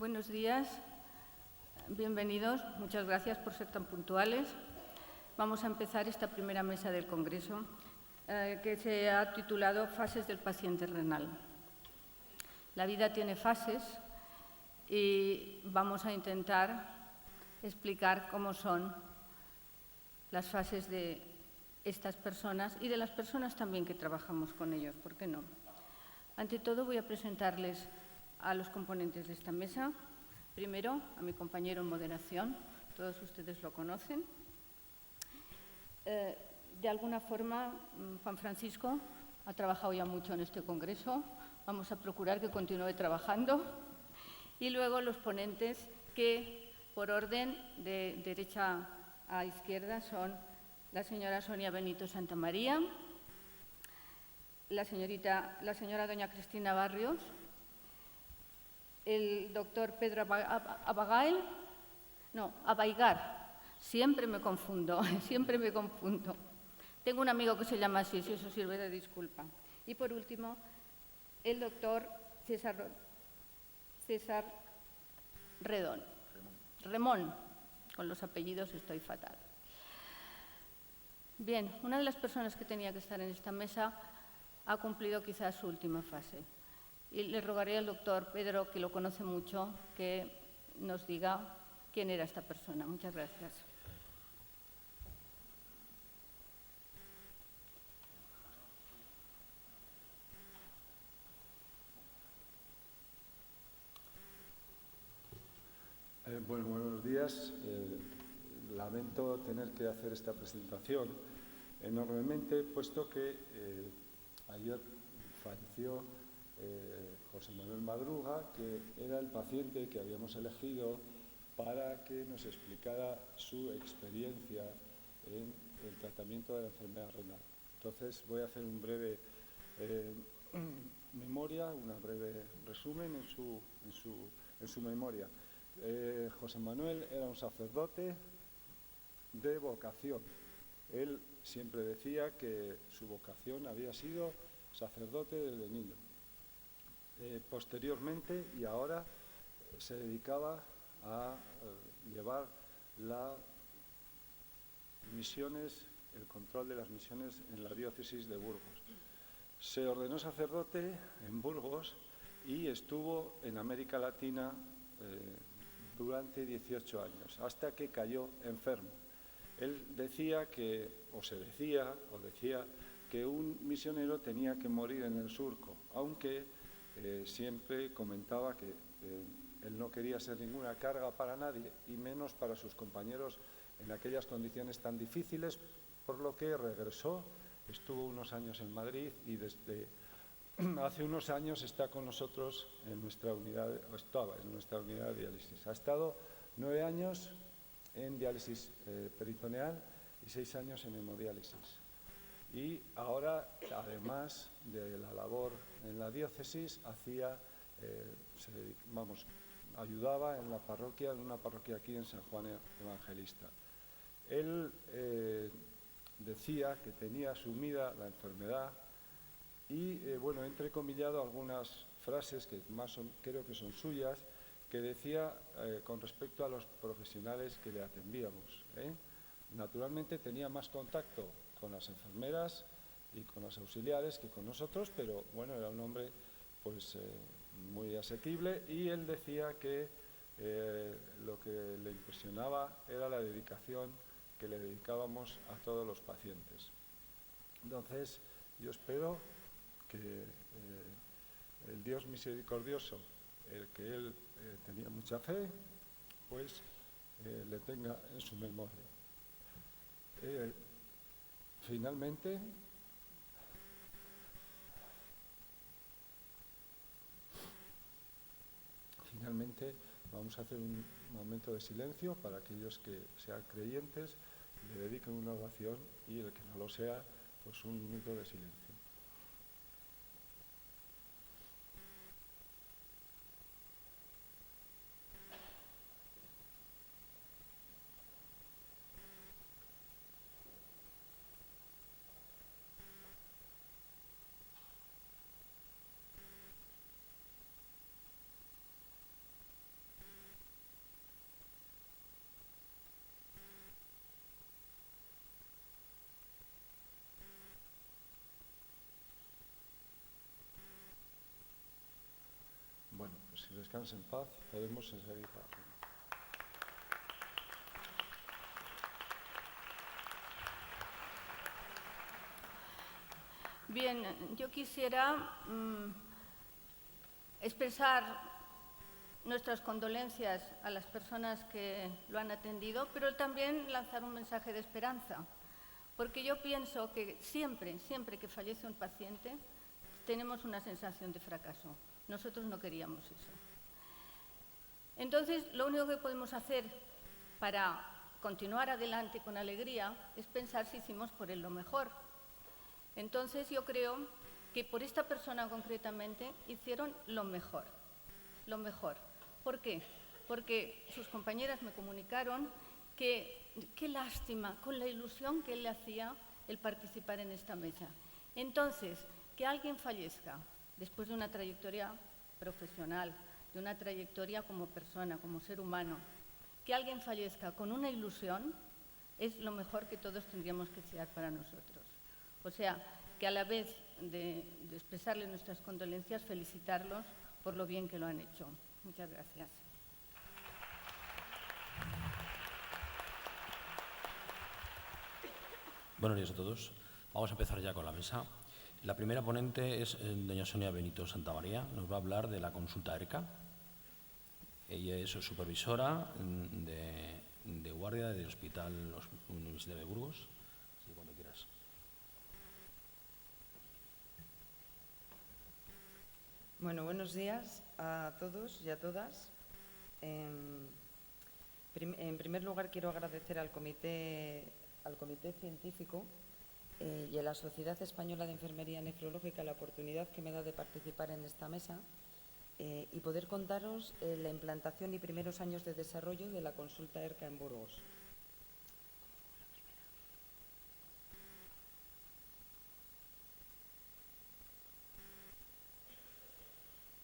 Buenos días, bienvenidos, muchas gracias por ser tan puntuales. Vamos a empezar esta primera mesa del Congreso que se ha titulado Fases del paciente renal. La vida tiene fases y vamos a intentar explicar cómo son las fases de estas personas y de las personas también que trabajamos con ellos, ¿por qué no? Ante todo voy a presentarles a los componentes de esta mesa. Primero, a mi compañero en moderación, todos ustedes lo conocen. De alguna forma, Juan Francisco ha trabajado ya mucho en este congreso. Vamos a procurar que continúe trabajando. Y luego los ponentes que, por orden de derecha a izquierda, son la señora Sonia Benito Santamaría, la señora doña Cristina Barrios, el doctor Pedro Abaigar, siempre me confundo, Tengo un amigo que se llama así, si eso sirve de disculpa. Y por último, el doctor César Remón, con los apellidos estoy fatal. Bien, una de las personas que tenía que estar en esta mesa ha cumplido quizás su última fase. Y le rogaré al doctor Pedro, que lo conoce mucho, que nos diga quién era esta persona. Muchas gracias. Buenos días. Lamento tener que hacer esta presentación enormemente, puesto que ayer falleció José Manuel Madruga, que era el paciente que habíamos elegido para que nos explicara su experiencia en el tratamiento de la enfermedad renal. Entonces voy a hacer un breve un breve resumen en su memoria. José Manuel era un sacerdote de vocación. Él siempre decía que su vocación había sido sacerdote desde niño. Posteriormente y ahora se dedicaba a llevar el control de las misiones en la diócesis de Burgos. Se ordenó sacerdote en Burgos y estuvo en América Latina durante 18 años, hasta que cayó enfermo. Él decía que un misionero tenía que morir en el surco, aunque siempre comentaba que él no quería ser ninguna carga para nadie, y menos para sus compañeros en aquellas condiciones tan difíciles, por lo que regresó, estuvo unos años en Madrid y desde hace unos años está con nosotros estaba en nuestra unidad de diálisis. Ha estado 9 años en diálisis peritoneal y 6 años en hemodiálisis. Y ahora, además de la labor en la diócesis, ayudaba en una parroquia aquí en San Juan Evangelista. Él decía que tenía asumida la enfermedad y, he entrecomillado algunas frases que creo que son suyas, que decía con respecto a los profesionales que le atendíamos. Naturalmente tenía más contacto con las enfermeras y con las auxiliares que con nosotros, pero era un hombre muy asequible, y él decía que lo que le impresionaba era la dedicación que le dedicábamos a todos los pacientes. Entonces, yo espero que el Dios misericordioso, el que él tenía mucha fe, le tenga en su memoria. Finalmente, vamos a hacer un momento de silencio para aquellos que sean creyentes, le dediquen una oración, y el que no lo sea, un minuto de silencio. si descanse en paz, podemos seguir. Bien, yo quisiera expresar nuestras condolencias a las personas que lo han atendido, pero también lanzar un mensaje de esperanza, porque yo pienso que siempre que fallece un paciente tenemos una sensación de fracaso. Nosotros no queríamos eso. Entonces, lo único que podemos hacer para continuar adelante con alegría es pensar si hicimos por él lo mejor. Entonces, yo creo que por esta persona concretamente hicieron lo mejor. Lo mejor. ¿Por qué? Porque sus compañeras me comunicaron que qué lástima, con la ilusión que él le hacía el participar en esta mesa. Entonces, que alguien fallezca después de una trayectoria profesional, de una trayectoria como persona, como ser humano, que alguien fallezca con una ilusión es lo mejor que todos tendríamos que desear para nosotros. O sea, que a la vez de expresarles nuestras condolencias, felicitarlos por lo bien que lo han hecho. Muchas gracias. Buenos días a todos. Vamos a empezar ya con la mesa. La primera ponente es doña Sonia Benito Santamaría. Nos va a hablar de la consulta ERCA. Ella es supervisora de guardia del Hospital Universitario de Burgos. Sí, cuando quieras. Bueno, buenos días a todos y a todas. En primer lugar, quiero agradecer al Comité Científico y a la Sociedad Española de Enfermería Nefrológica la oportunidad que me da de participar en esta mesa y poder contaros la implantación y primeros años de desarrollo de la consulta ERCA en Burgos.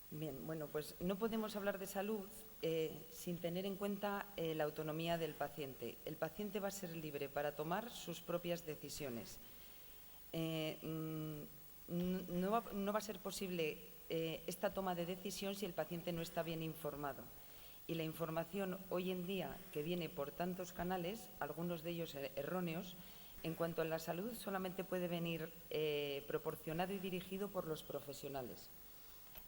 Bien, bueno, pues no podemos hablar de salud sin tener en cuenta la autonomía del paciente. El paciente va a ser libre para tomar sus propias decisiones. No va a ser posible esta toma de decisión si el paciente no está bien informado. Y la información hoy en día que viene por tantos canales, algunos de ellos erróneos, en cuanto a la salud solamente puede venir proporcionado y dirigido por los profesionales.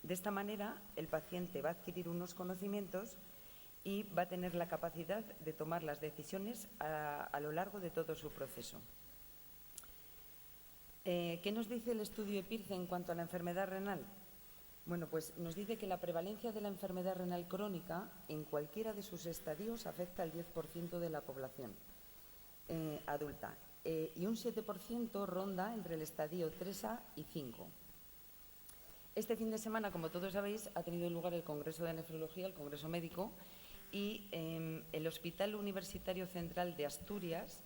De esta manera, el paciente va a adquirir unos conocimientos y va a tener la capacidad de tomar las decisiones a lo largo de todo su proceso. ¿Qué nos dice el estudio EPIRCE en cuanto a la enfermedad renal? Bueno, pues nos dice que la prevalencia de la enfermedad renal crónica en cualquiera de sus estadios afecta al 10% de la población adulta y un 7% ronda entre el estadio 3A y 5. Este fin de semana, como todos sabéis, ha tenido lugar el Congreso de Nefrología, el Congreso Médico, y el Hospital Universitario Central de Asturias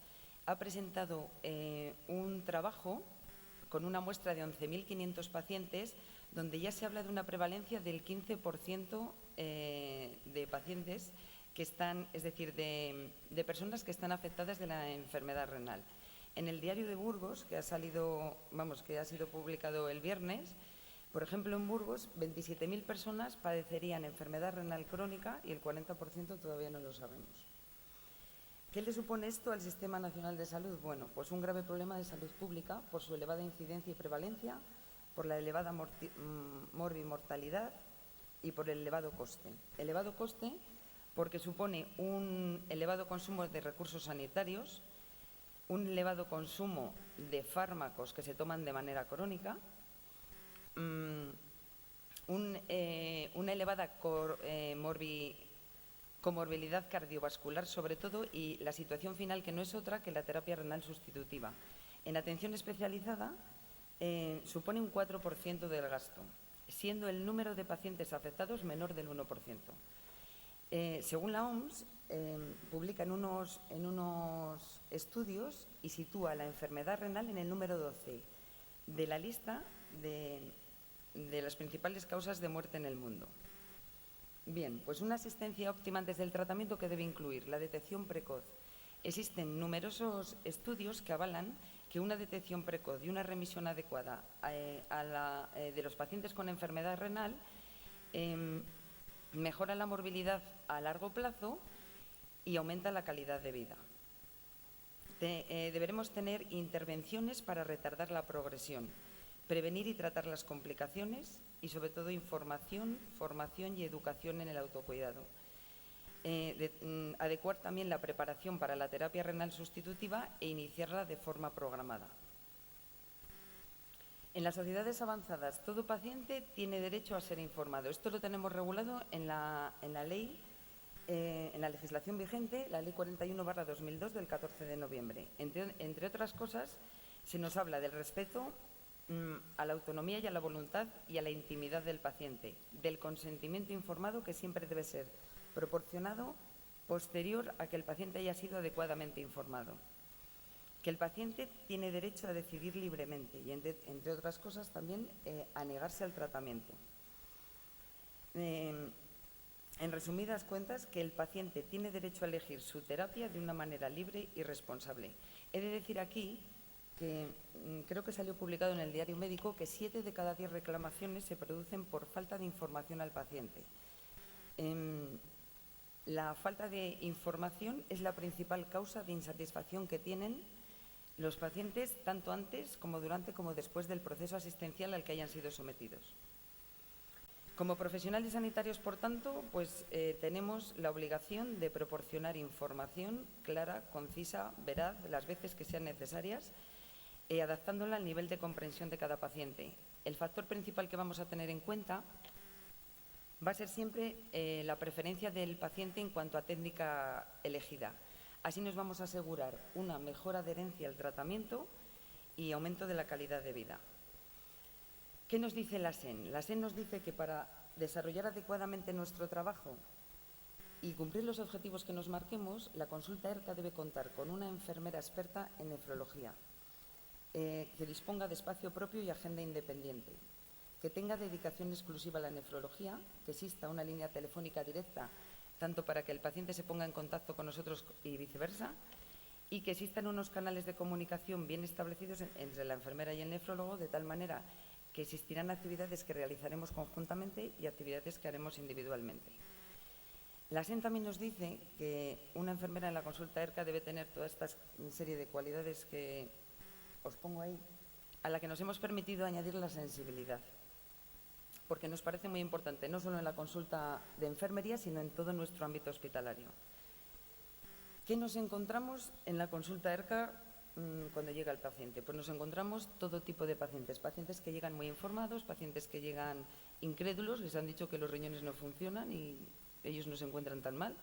ha presentado un trabajo con una muestra de 11.500 pacientes, donde ya se habla de una prevalencia del 15% de pacientes que están, es decir, de personas que están afectadas de la enfermedad renal. En el Diario de Burgos, que ha sido publicado el viernes, por ejemplo, en Burgos, 27.000 personas padecerían enfermedad renal crónica y el 40% todavía no lo sabemos. ¿Qué le supone esto al Sistema Nacional de Salud? Bueno, pues un grave problema de salud pública por su elevada incidencia y prevalencia, por la elevada morbimortalidad y por el elevado coste. Elevado coste porque supone un elevado consumo de recursos sanitarios, un elevado consumo de fármacos que se toman de manera crónica, una elevada comorbilidad cardiovascular sobre todo y la situación final que no es otra que la terapia renal sustitutiva. En atención especializada supone un 4% del gasto, siendo el número de pacientes afectados menor del 1%. Según la OMS, publica en unos estudios y sitúa la enfermedad renal en el número 12 de la lista de las principales causas de muerte en el mundo. Bien, pues una asistencia óptima antes del tratamiento que debe incluir la detección precoz. Existen numerosos estudios que avalan que una detección precoz y una remisión adecuada de los pacientes con enfermedad renal mejora la morbilidad a largo plazo y aumenta la calidad de vida. Deberemos tener intervenciones para retardar la progresión, prevenir y tratar las complicaciones y, sobre todo, información, formación y educación en el autocuidado. Adecuar también la preparación para la terapia renal sustitutiva e iniciarla de forma programada. En las sociedades avanzadas, todo paciente tiene derecho a ser informado. Esto lo tenemos regulado en la ley, en la legislación vigente, la Ley 41/2002 del 14 de noviembre. Entre otras cosas, se nos habla del respeto a la autonomía y a la voluntad y a la intimidad del paciente, del consentimiento informado que siempre debe ser proporcionado posterior a que el paciente haya sido adecuadamente informado, que el paciente tiene derecho a decidir libremente y, entre otras cosas, también a negarse al tratamiento. En resumidas cuentas, que el paciente tiene derecho a elegir su terapia de una manera libre y responsable. He de decir aquí que creo que salió publicado en el Diario Médico que 7 de cada 10 reclamaciones se producen por falta de información al paciente. La falta de información es la principal causa de insatisfacción que tienen los pacientes tanto antes como durante como después del proceso asistencial al que hayan sido sometidos. Como profesionales sanitarios, por tanto, tenemos la obligación de proporcionar información clara, concisa, veraz, las veces que sean necesarias, adaptándola al nivel de comprensión de cada paciente. El factor principal que vamos a tener en cuenta va a ser siempre la preferencia del paciente en cuanto a técnica elegida. Así nos vamos a asegurar una mejor adherencia al tratamiento y aumento de la calidad de vida. ¿Qué nos dice la SEN? La SEN nos dice que para desarrollar adecuadamente nuestro trabajo y cumplir los objetivos que nos marquemos, la consulta ERCA debe contar con una enfermera experta en nefrología, que disponga de espacio propio y agenda independiente, que tenga dedicación exclusiva a la nefrología, que exista una línea telefónica directa tanto para que el paciente se ponga en contacto con nosotros y viceversa, y que existan unos canales de comunicación bien establecidos entre la enfermera y el nefrólogo, de tal manera que existirán actividades que realizaremos conjuntamente y actividades que haremos individualmente. La SEN también nos dice que una enfermera en la consulta ERCA debe tener toda esta serie de cualidades que os pongo ahí, a la que nos hemos permitido añadir la sensibilidad, porque nos parece muy importante, no solo en la consulta de enfermería, sino en todo nuestro ámbito hospitalario. ¿Qué nos encontramos en la consulta ERCA cuando llega el paciente? Pues nos encontramos todo tipo de pacientes, pacientes que llegan muy informados, pacientes que llegan incrédulos, les han dicho que los riñones no funcionan y ellos no se encuentran tan mal,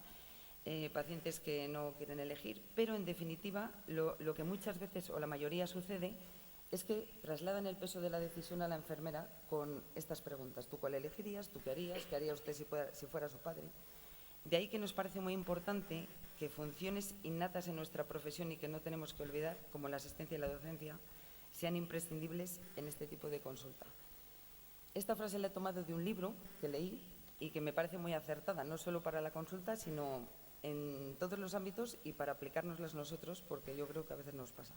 pacientes que no quieren elegir, pero en definitiva lo que muchas veces o la mayoría sucede es que trasladan el peso de la decisión a la enfermera con estas preguntas. ¿Tú cuál elegirías? ¿Tú qué harías? ¿Qué haría usted si fuera su padre? De ahí que nos parece muy importante que funciones innatas en nuestra profesión y que no tenemos que olvidar, como la asistencia y la docencia, sean imprescindibles en este tipo de consulta. Esta frase la he tomado de un libro que leí y que me parece muy acertada, no solo para la consulta, sino en todos los ámbitos y para aplicárnoslas nosotros, porque yo creo que a veces nos pasa.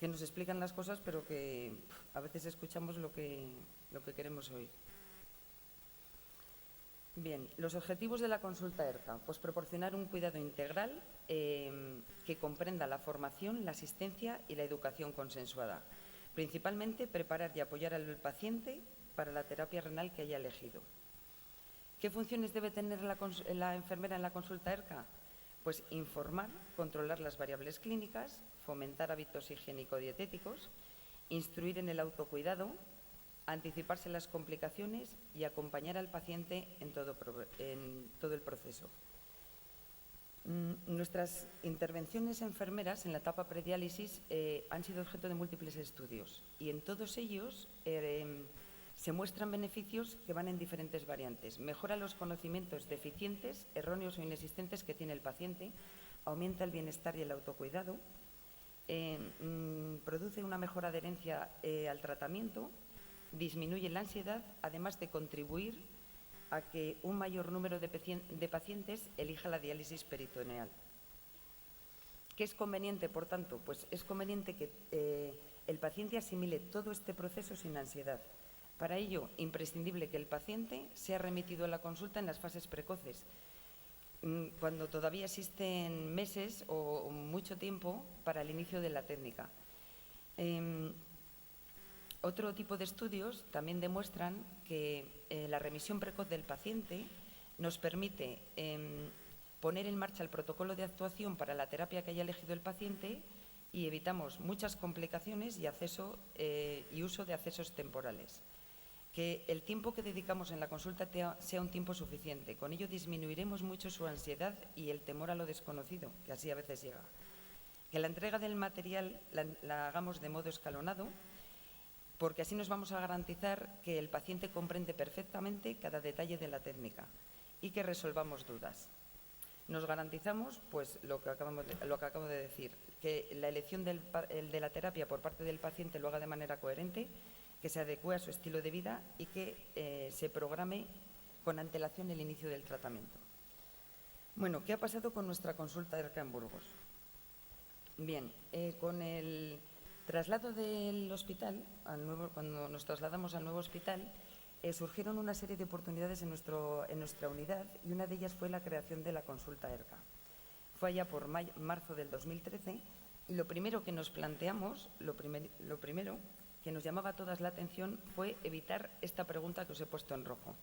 Que nos explican las cosas, pero que a veces escuchamos lo que queremos oír. Bien, los objetivos de la consulta ERCA, pues proporcionar un cuidado integral que comprenda la formación, la asistencia y la educación consensuada. Principalmente, preparar y apoyar al paciente para la terapia renal que haya elegido. ¿Qué funciones debe tener la enfermera en la consulta ERCA? Pues informar, controlar las variables clínicas, fomentar hábitos higiénico-dietéticos, instruir en el autocuidado, anticiparse las complicaciones y acompañar al paciente en todo el proceso. Nuestras intervenciones enfermeras en la etapa prediálisis han sido objeto de múltiples estudios y en todos ellos se muestran beneficios que van en diferentes variantes. Mejora los conocimientos deficientes, erróneos o inexistentes que tiene el paciente, aumenta el bienestar y el autocuidado, produce una mejor adherencia al tratamiento, disminuye la ansiedad, además de contribuir a que un mayor número de pacientes elija la diálisis peritoneal. ¿Qué es conveniente, por tanto? Pues es conveniente que el paciente asimile todo este proceso sin ansiedad, Para ello, imprescindible que el paciente sea remitido a la consulta en las fases precoces, cuando todavía existen meses o mucho tiempo para el inicio de la técnica. Otro tipo de estudios también demuestran que la remisión precoz del paciente nos permite poner en marcha el protocolo de actuación para la terapia que haya elegido el paciente y evitamos muchas complicaciones y uso de accesos temporales. Que el tiempo que dedicamos en la consulta sea un tiempo suficiente. Con ello disminuiremos mucho su ansiedad y el temor a lo desconocido, que así a veces llega. Que la entrega del material la hagamos de modo escalonado, porque así nos vamos a garantizar que el paciente comprende perfectamente cada detalle de la técnica y que resolvamos dudas. Nos garantizamos, pues, lo que acabo de decir, que la elección de la terapia por parte del paciente lo haga de manera coherente, que se adecue a su estilo de vida y que se programe con antelación el inicio del tratamiento. Bueno, ¿qué ha pasado con nuestra consulta ERCA en Burgos? Bien, con el traslado del hospital, cuando nos trasladamos al nuevo hospital, surgieron una serie de oportunidades en nuestra unidad y una de ellas fue la creación de la consulta ERCA. Fue allá por marzo del 2013 y lo primero que nos planteamos, lo primero que nos llamaba a todas la atención fue evitar esta pregunta que os he puesto en rojo.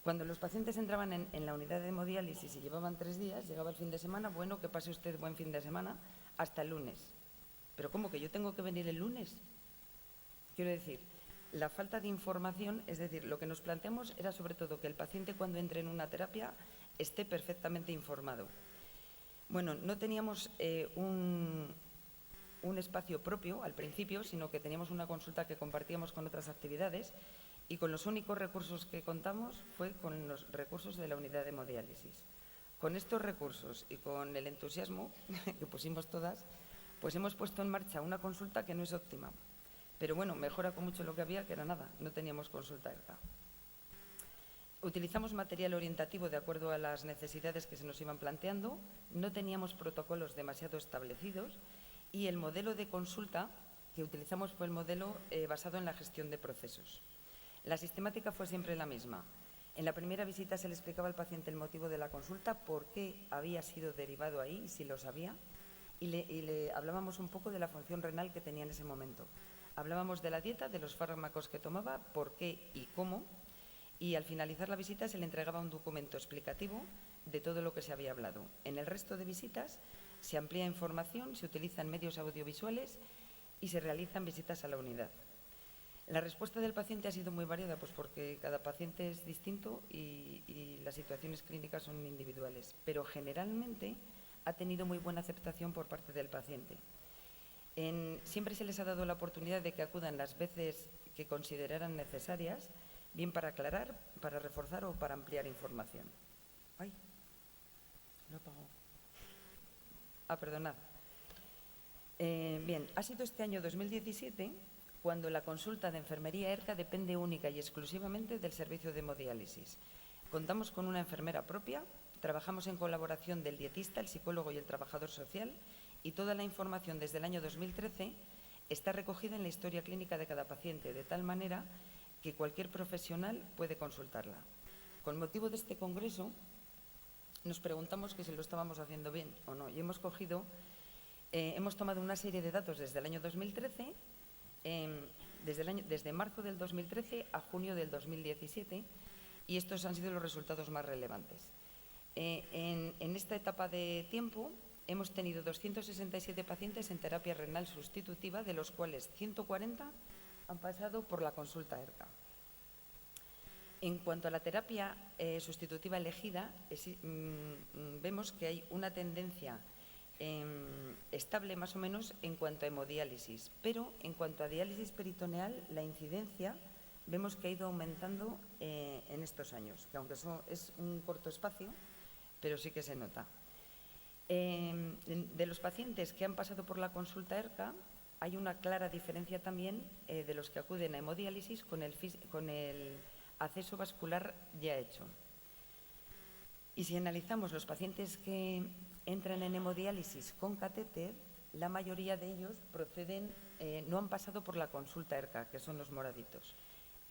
Cuando los pacientes entraban en la unidad de hemodiálisis y llevaban 3 días, llegaba el fin de semana, bueno, que pase usted buen fin de semana, hasta el lunes. ¿Pero cómo que yo tengo que venir el lunes? Quiero decir, la falta de información, es decir, lo que nos planteamos era sobre todo que el paciente cuando entre en una terapia esté perfectamente informado. Bueno, no teníamos un espacio propio al principio, sino que teníamos una consulta que compartíamos con otras actividades y con los únicos recursos que contamos fue con los recursos de la unidad de hemodiálisis. Con estos recursos y con el entusiasmo que pusimos todas, pues hemos puesto en marcha una consulta que no es óptima, pero bueno, mejora con mucho lo que había, que era nada, no teníamos consulta ERCA. Utilizamos material orientativo de acuerdo a las necesidades que se nos iban planteando, no teníamos protocolos demasiado establecidos y el modelo de consulta que utilizamos fue el modelo basado en la gestión de procesos. La sistemática fue siempre la misma. En la primera visita se le explicaba al paciente el motivo de la consulta, por qué había sido derivado ahí, si lo sabía, y le hablábamos un poco de la función renal que tenía en ese momento. Hablábamos de la dieta, de los fármacos que tomaba, por qué y cómo, y al finalizar la visita se le entregaba un documento explicativo de todo lo que se había hablado. En el resto de visitas se amplía información, se utilizan medios audiovisuales y se realizan visitas a la unidad. La respuesta del paciente ha sido muy variada, pues porque cada paciente es distinto y las situaciones clínicas son individuales, pero generalmente ha tenido muy buena aceptación por parte del paciente. Siempre se les ha dado la oportunidad de que acudan las veces que consideraran necesarias, bien para aclarar, para reforzar o para ampliar información. ¡Ay! Lo he apagado. Perdonad. Bien, ha sido este año 2017 cuando la consulta de enfermería ERCA depende única y exclusivamente del servicio de hemodiálisis. Contamos con una enfermera propia, trabajamos en colaboración del dietista, el psicólogo y el trabajador social y toda la información desde el año 2013 está recogida en la historia clínica de cada paciente, de tal manera que cualquier profesional puede consultarla. Con motivo de este congreso, nos preguntamos que si lo estábamos haciendo bien o no y hemos tomado una serie de datos desde el año 2013, desde marzo del 2013 a junio del 2017 y estos han sido los resultados más relevantes. En esta etapa de tiempo hemos tenido 267 pacientes en terapia renal sustitutiva, de los cuales 140 han pasado por la consulta ERCA. En cuanto a la terapia sustitutiva elegida, vemos que hay una tendencia estable más o menos en cuanto a hemodiálisis, pero en cuanto a diálisis peritoneal, la incidencia vemos que ha ido aumentando en estos años, que aunque eso es un corto espacio, pero sí que se nota. De los pacientes que han pasado por la consulta ERCA, hay una clara diferencia también de los que acuden a hemodiálisis con el acceso vascular ya hecho. Y si analizamos los pacientes que entran en hemodiálisis con catéter, la mayoría de ellos no han pasado por la consulta ERCA, que son los moraditos.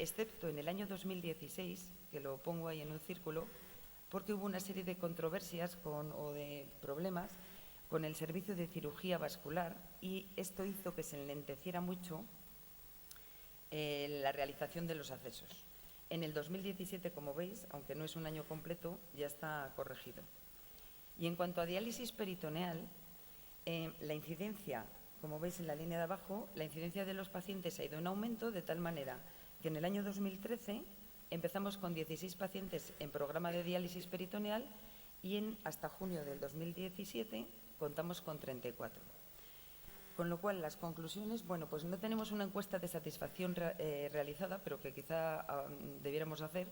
excepto en el año 2016, que lo pongo ahí en un círculo, porque hubo una serie de controversias o de problemas con el servicio de cirugía vascular y esto hizo que se enlenteciera mucho la realización de los accesos. En el 2017, como veis, aunque no es un año completo, ya está corregido. Y en cuanto a diálisis peritoneal, la incidencia, como veis en la línea de abajo, la incidencia de los pacientes ha ido en aumento de tal manera que en el año 2013 empezamos con 16 pacientes en programa de diálisis peritoneal y hasta junio del 2017 contamos con 34. Con lo cual, las conclusiones, bueno, pues no tenemos una encuesta de satisfacción realizada, pero que quizá debiéramos hacer,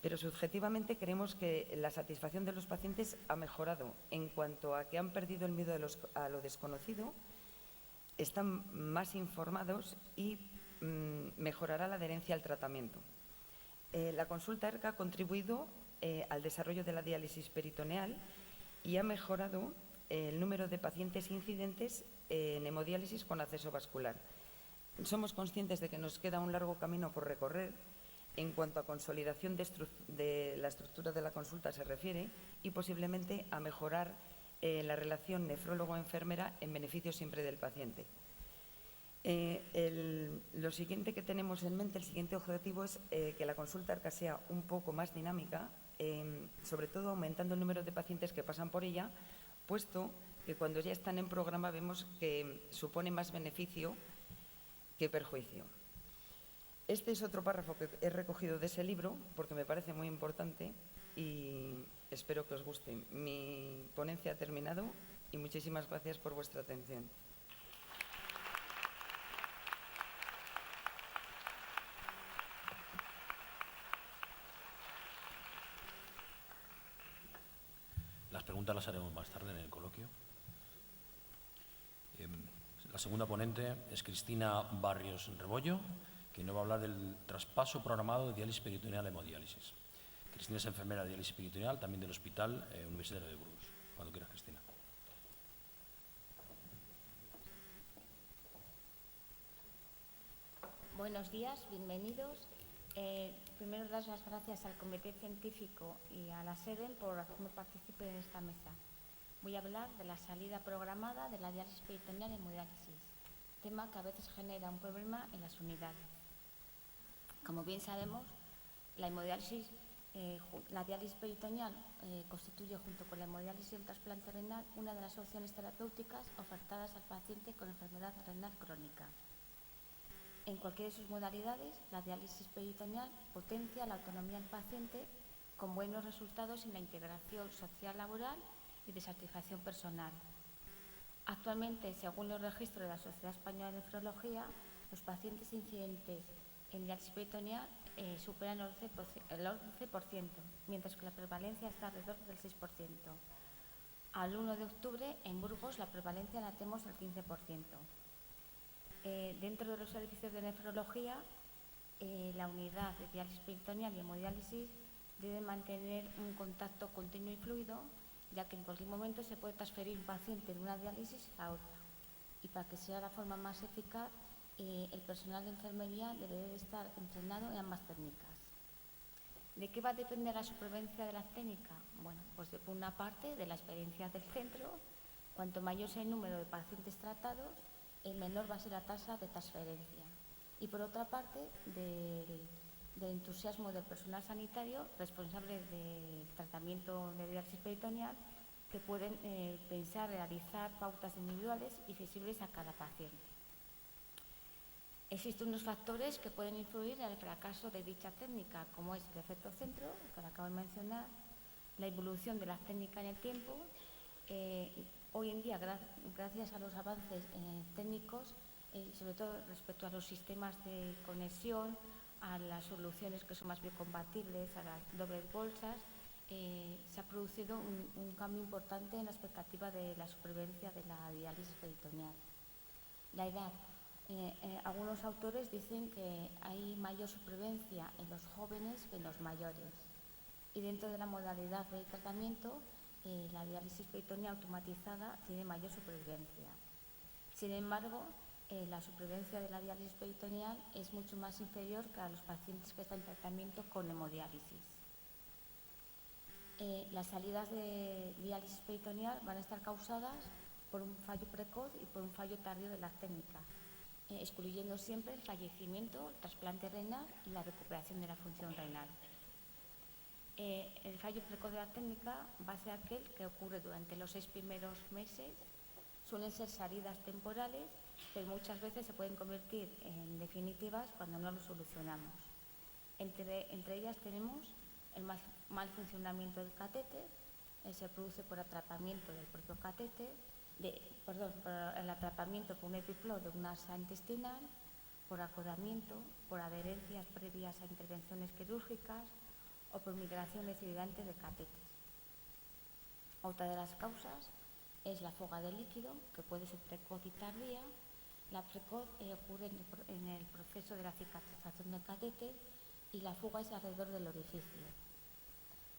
pero subjetivamente creemos que la satisfacción de los pacientes ha mejorado en cuanto a que han perdido el miedo a lo desconocido, están más informados y mejorará la adherencia al tratamiento. La consulta ERCA ha contribuido al desarrollo de la diálisis peritoneal y ha mejorado el número de pacientes incidentes en hemodiálisis con acceso vascular. Somos conscientes de que nos queda un largo camino por recorrer en cuanto a consolidación de la estructura de la consulta se refiere y posiblemente a mejorar la relación nefrólogo-enfermera en beneficio siempre del paciente. Lo siguiente que tenemos en mente, el siguiente objetivo es que la consulta ERCA sea un poco más dinámica, sobre todo aumentando el número de pacientes que pasan por ella, puesto que cuando ya están en programa vemos que supone más beneficio que perjuicio. Este es otro párrafo que he recogido de ese libro porque me parece muy importante y espero que os guste. Mi ponencia ha terminado y muchísimas gracias por vuestra atención. Las preguntas las haremos más tarde en el coloquio. La segunda ponente es Cristina Barrios Rebollo, que nos va a hablar del traspaso programado de diálisis peritoneal a hemodiálisis. Cristina es enfermera de diálisis peritoneal, también del Hospital Universitario de Burgos. Cuando quieras, Cristina. Buenos días, bienvenidos. Primero, dar las gracias al Comité Científico y a la SEDEN por hacerme partícipe en esta mesa. Voy a hablar de la salida programada de la diálisis peritoneal en hemodiálisis, tema que a veces genera un problema en las unidades. Como bien sabemos, la hemodiálisis, la diálisis peritoneal constituye, junto con la hemodiálisis y el trasplante renal, una de las opciones terapéuticas ofertadas al paciente con enfermedad renal crónica. En cualquiera de sus modalidades, la diálisis peritoneal potencia la autonomía del paciente con buenos resultados en la integración social laboral y de satisfacción personal. Actualmente, según los registros de la Sociedad Española de Nefrología, los pacientes incidentes en diálisis peritoneal superan el 11%, mientras que la prevalencia está alrededor del 6%. Al 1 de octubre, en Burgos, la prevalencia la tenemos al 15%. Dentro de los servicios de nefrología, la unidad de diálisis peritoneal y hemodiálisis debe mantener un contacto continuo y fluido, ya que en cualquier momento se puede transferir un paciente de una diálisis a otra. Y para que sea la forma más eficaz, el personal de enfermería debe de estar entrenado en ambas técnicas. ¿De qué va a depender la supervivencia de la técnica? Bueno, pues por una parte de la experiencia del centro. Cuanto mayor sea el número de pacientes tratados, menor va a ser la tasa de transferencia. Y por otra parte, del entusiasmo del personal sanitario responsable del tratamiento de diálisis peritoneal, que pueden pensar, realizar pautas individuales y flexibles a cada paciente. Existen unos factores que pueden influir en el fracaso de dicha técnica, como es el efecto centro, que lo acabo de mencionar, la evolución de la técnica en el tiempo. Hoy en día, gracias a los avances técnicos, sobre todo respecto a los sistemas de conexión, a las soluciones que son más biocompatibles, a las dobles bolsas, se ha producido un cambio importante en la expectativa de la supervivencia de la diálisis peritoneal. La edad. Algunos autores dicen que hay mayor supervivencia en los jóvenes que en los mayores. Y dentro de la modalidad de tratamiento, la diálisis peritoneal automatizada tiene mayor supervivencia. Sin embargo, la supervivencia de la diálisis peritoneal es mucho más inferior que a los pacientes que están en tratamiento con hemodiálisis. Las salidas de diálisis peritoneal van a estar causadas por un fallo precoz y por un fallo tardío de la técnica, excluyendo siempre el fallecimiento, el trasplante renal y la recuperación de la función renal. El fallo precoz de la técnica va a ser aquel que ocurre durante los 6 primeros meses. Suelen ser salidas temporales, pero muchas veces se pueden convertir en definitivas cuando no lo solucionamos. Entre ellas tenemos el mal funcionamiento del catéter, se produce por atrapamiento del propio catéter, por el atrapamiento por un epiplo de una asa intestinal, por acodamiento, por adherencias previas a intervenciones quirúrgicas o por migración decididante de catéter. Otra de las causas es la fuga de líquido, que puede ser precoz y tardía. La precoz ocurre en el proceso de la cicatrización del catéter y la fuga es alrededor del orificio.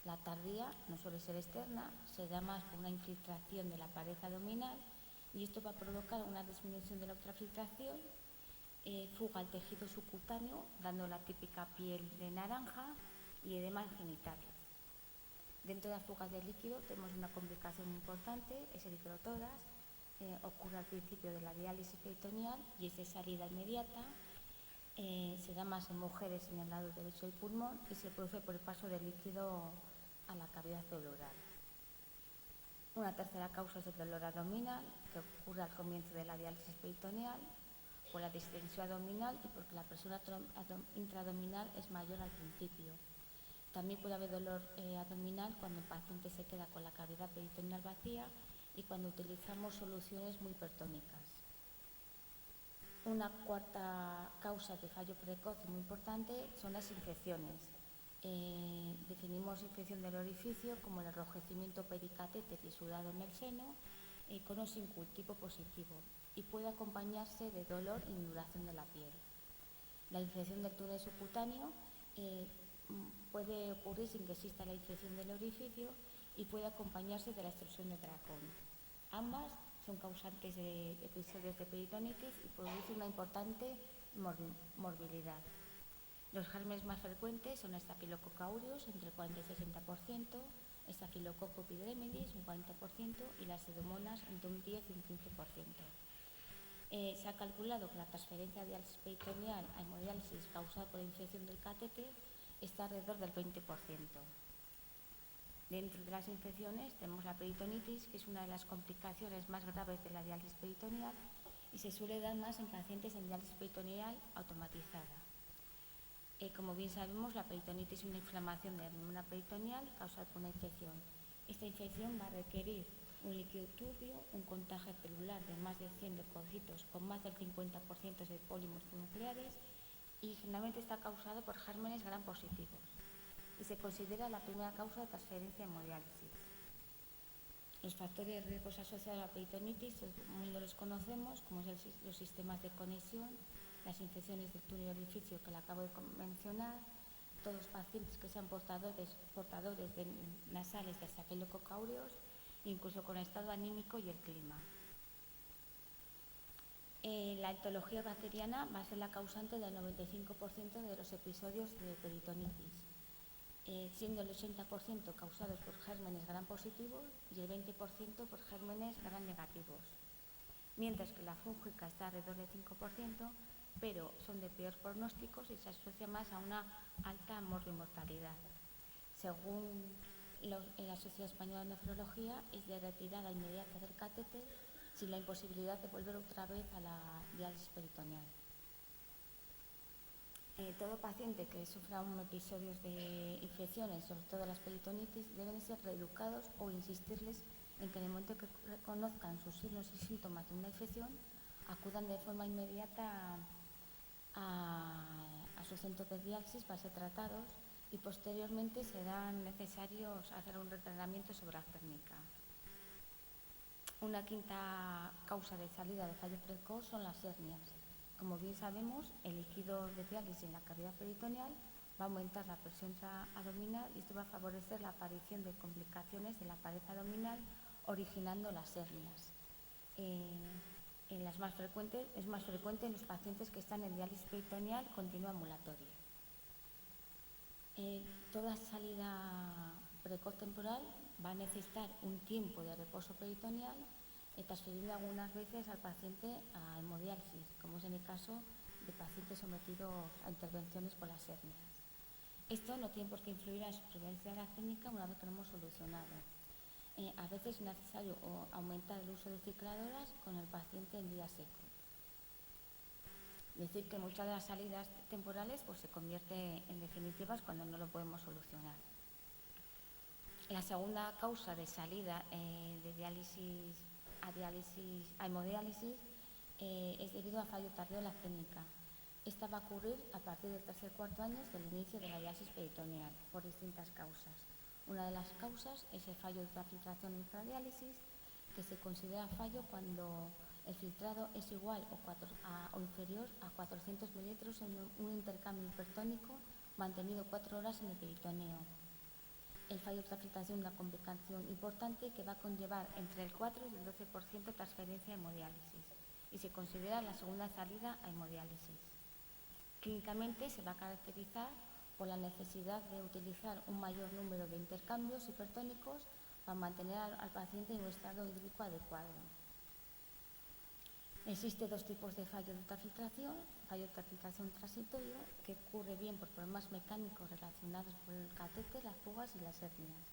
La tardía no suele ser externa, se da más por una infiltración de la pared abdominal y esto va a provocar una disminución de la ultrafiltración, fuga al tejido subcutáneo, dando la típica piel de naranja y edema genitales. Dentro de las fugas de líquido tenemos una complicación importante, es el eritrotoras, ocurre al principio de la diálisis peritoneal y es de salida inmediata. Se da más en mujeres en el lado derecho del pulmón y se produce por el paso del líquido a la cavidad pleural. Una tercera causa es el dolor abdominal, que ocurre al comienzo de la diálisis peritoneal, por la distensión abdominal y porque la presión intraabdominal es mayor al principio. También puede haber dolor abdominal cuando el paciente se queda con la cavidad peritoneal vacía y cuando utilizamos soluciones muy hipertónicas. Una cuarta causa de fallo precoz muy importante son las infecciones. Definimos infección del orificio como el enrojecimiento pericatéter y sudado en el seno con o sin cultivo positivo y puede acompañarse de dolor y induración de la piel. La infección del túnel subcutáneo puede ocurrir sin que exista la infección del orificio y puede acompañarse de la extrusión de tracón. Ambas son causantes de episodios de peritonitis y producen una importante morbilidad. Los gérmenes más frecuentes son Staphylococcus aureus, entre el 40 y 60%, Staphylococcus epidermidis, un 40%, y las pseudomonas, entre un 10 y un 15%. Se ha calculado que la transferencia de diálisis peritoneal a hemodiálisis causada por la infección del catéter está alrededor del 20%. Dentro de las infecciones tenemos la peritonitis, que es una de las complicaciones más graves de la diálisis peritoneal y se suele dar más en pacientes en diálisis peritoneal automatizada. Como bien sabemos, la peritonitis es una inflamación de la membrana peritoneal causada por una infección. Esta infección va a requerir un líquido turbio, un contagio celular de más de 100 leucocitos con más del 50% de polimorfonucleares y generalmente está causado por gérmenes gram positivos y se considera la primera causa de transferencia de hemodiálisis. Los factores de riesgos asociados a la peritonitis, todo el mundo los conocemos, como son los sistemas de conexión, las infecciones del túnel orificio que le acabo de mencionar, todos los pacientes que sean portadores de nasales de Staphylococcus aureus, incluso con el estado anímico y el clima. La etología bacteriana va a ser la causante del 95% de los episodios de peritonitis, siendo el 80% causados por gérmenes gram positivos y el 20% por gérmenes gram negativos, mientras que la fúngica está alrededor del 5%, pero son de peor pronósticos y se asocia más a una alta morbimortalidad. Según la Sociedad Española de Nefrología, es de retirada inmediata del catéter sin la imposibilidad de volver otra vez a la diálisis peritoneal. Todo paciente que sufra un episodio de infecciones, sobre todo las peritonitis, deben ser reeducados o insistirles en que en el momento que reconozcan sus signos y síntomas de una infección, acudan de forma inmediata a su centro de diálisis para ser tratados y posteriormente serán necesarios hacer un retratamiento sobre la técnica. Una quinta causa de salida de fallo precoz son las hernias. Como bien sabemos, el líquido de diálisis en la cavidad peritoneal va a aumentar la presión abdominal y esto va a favorecer la aparición de complicaciones de la pared abdominal, originando las hernias. es más frecuente en los pacientes que están en diálisis peritoneal continua ambulatoria. Toda salida precoz temporal va a necesitar un tiempo de reposo peritoneal, transfiriendo algunas veces al paciente a hemodiálisis, como es en el caso de pacientes sometidos a intervenciones por las hernias. Esto no tiene por qué influir en la supervivencia de la técnica una vez que lo hemos solucionado. A veces es necesario aumentar el uso de cicladoras con el paciente en día seco. Es decir, que muchas de las salidas temporales pues, se convierten en definitivas cuando no lo podemos solucionar. La segunda causa de salida de diálisis a hemodiálisis es debido a fallo tardío de la técnica. Esta va a ocurrir a partir del tercer cuarto año del inicio de la diálisis peritoneal por distintas causas. Una de las causas es el fallo de ultrafiltración en infradiálisis, que se considera fallo cuando el filtrado es igual o inferior a 400 mililitros en un intercambio hipertónico mantenido 4 horas en el peritoneo. El fallo de ultrafiltración es una complicación importante que va a conllevar entre el 4 y el 12% de transferencia a hemodiálisis y se considera la segunda salida a hemodiálisis. Clínicamente se va a caracterizar por la necesidad de utilizar un mayor número de intercambios hipertónicos para mantener al paciente en un estado hídrico adecuado. Existen dos tipos de fallo de ultrafiltración: fallo de ultrafiltración transitorio, que ocurre bien por problemas mecánicos relacionados con el catéter, las fugas y las hernias,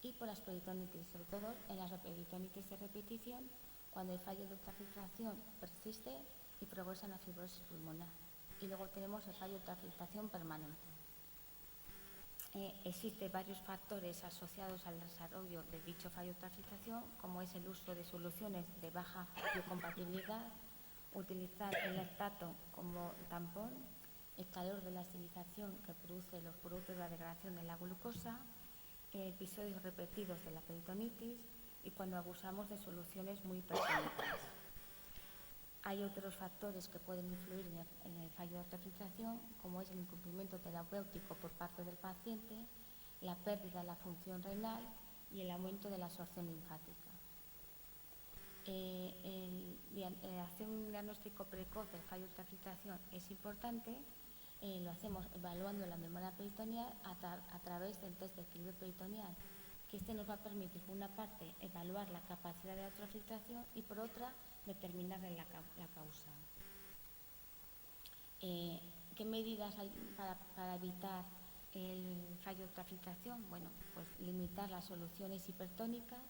y por las peritonitis, sobre todo en las peritonitis de repetición, cuando el fallo de ultrafiltración persiste y progresa en la fibrosis pulmonar. Y luego tenemos el fallo de ultrafiltración permanente. Existen varios factores asociados al desarrollo de dicho fallo de ultrafiltración, como es el uso de soluciones de baja biocompatibilidad, utilizar el lactato como tampón, el calor de la estilización que produce los productos de la degradación de la glucosa, episodios repetidos de la peritonitis y cuando abusamos de soluciones muy hipertónicas. Hay otros factores que pueden influir en el fallo de ultrafiltración, como es el incumplimiento terapéutico por parte del paciente, la pérdida de la función renal y el aumento de la absorción linfática. Hacer un diagnóstico precoz del fallo de ultrafiltración es importante. Lo hacemos evaluando la membrana peritoneal a través del test de equilibrio peritoneal, que nos va a permitir, por una parte, evaluar la capacidad de la ultrafiltración y, por otra, determinar la causa. ¿Qué medidas hay para evitar el fallo de ultrafiltración? Bueno, pues limitar las soluciones hipertónicas,